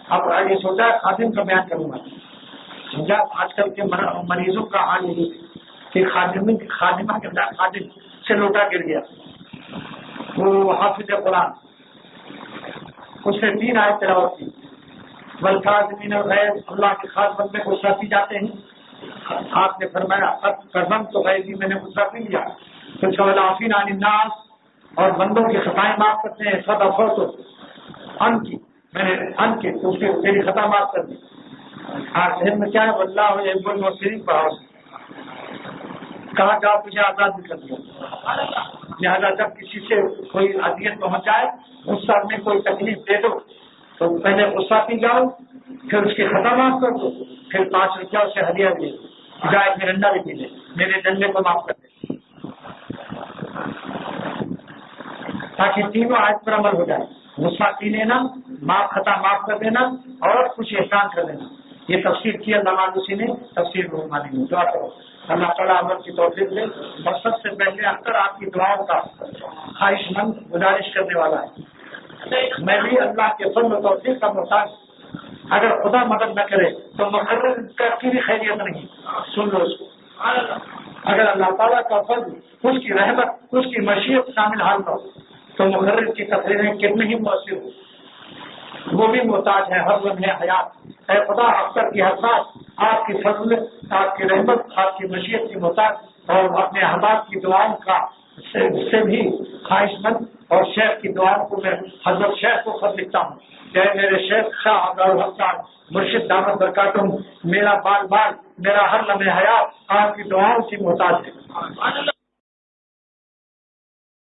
اب یہ سوچا خادم کا بیان کروں گا، سمجھا؟ آج کل کے مریضوں کا حال یہی ہے کہ خادمہ کے خادم سے لوٹا گر گیا، وہ حافظ قرآن، اس نے 3 آیت تلاوت کی، والکاظمین الغیظ، اللہ کے خاص بندے کو غصہ پی جاتے ہیں. آپ نے فرمایا قسم تو غیظی، میں نے غصہ پی لیا. پھر والعافین عن الناس، اور بندوں کی خطائیں معاف کرتے ہیں. صدقت ان کی، میں نے ان کے اس کی تیری خطا معاف کر دی. ذہن میں کیا ہے؟ واللہ یحب المحسنین پڑھاؤ، کہا جاؤ تجھے آزاد بھی کر دیا. لہٰذا جب کسی سے کوئی اذیت پہنچائے، غصہ میں کوئی تکلیف دے دو تو پہلے غصہ پی جاؤ، پھر اس کی خطا معاف کر دو، پھر 5 روپیہ اسے ہدیہ دے دو، جائے مرنڈا بھی پی لے، میرے ڈنڈے کو معاف کر دے، تاکہ تینوں آیت پر عمل ہو جائے. غصہ پی لینا، خطا معاف کر دینا، اور کچھ احسان کر دینا. یہ تفسیر کی علامہ آلوسی نے تفسیر رحمانی میں. دعا کرو اللہ تعالیٰ عمل کی توفیق دے. اور سب سے پہلے اکثر آپ کی دعاؤں کا خواہش مند گزارش کرنے والا ہے. میں بھی اللہ کے فضل و توفیق کا محتاج. اگر خدا مدد نہ کرے تو مقرر کی بھی خیریت نہیں. سن لو اس کو. اگر اللہ تعالیٰ کا فضل، اس کی رحمت، اس کی مشیت شامل حال ہو تو مقرر کی تقریریں کتنی ہی مؤثر ہو. وہ بھی محتاج ہے ہر لمحے حیات. اے خدا، اکثر کی حساس آپ کی فضل، آپ کی رحمت، آپ کی مشیت کی محتاج، اور اپنے احباب کی دعاؤں کا سے بھی خواہش مند. اور شیخ کی دعاؤں کو میں حضرت شیخ کو خط لکھتا ہوں کہ میرے شیخ شاہ عبدالحق مرشد دامت برکاتہم، میرا بال بال، میرا ہر لمحے حیات آپ کی دعاؤں کی محتاج ہے.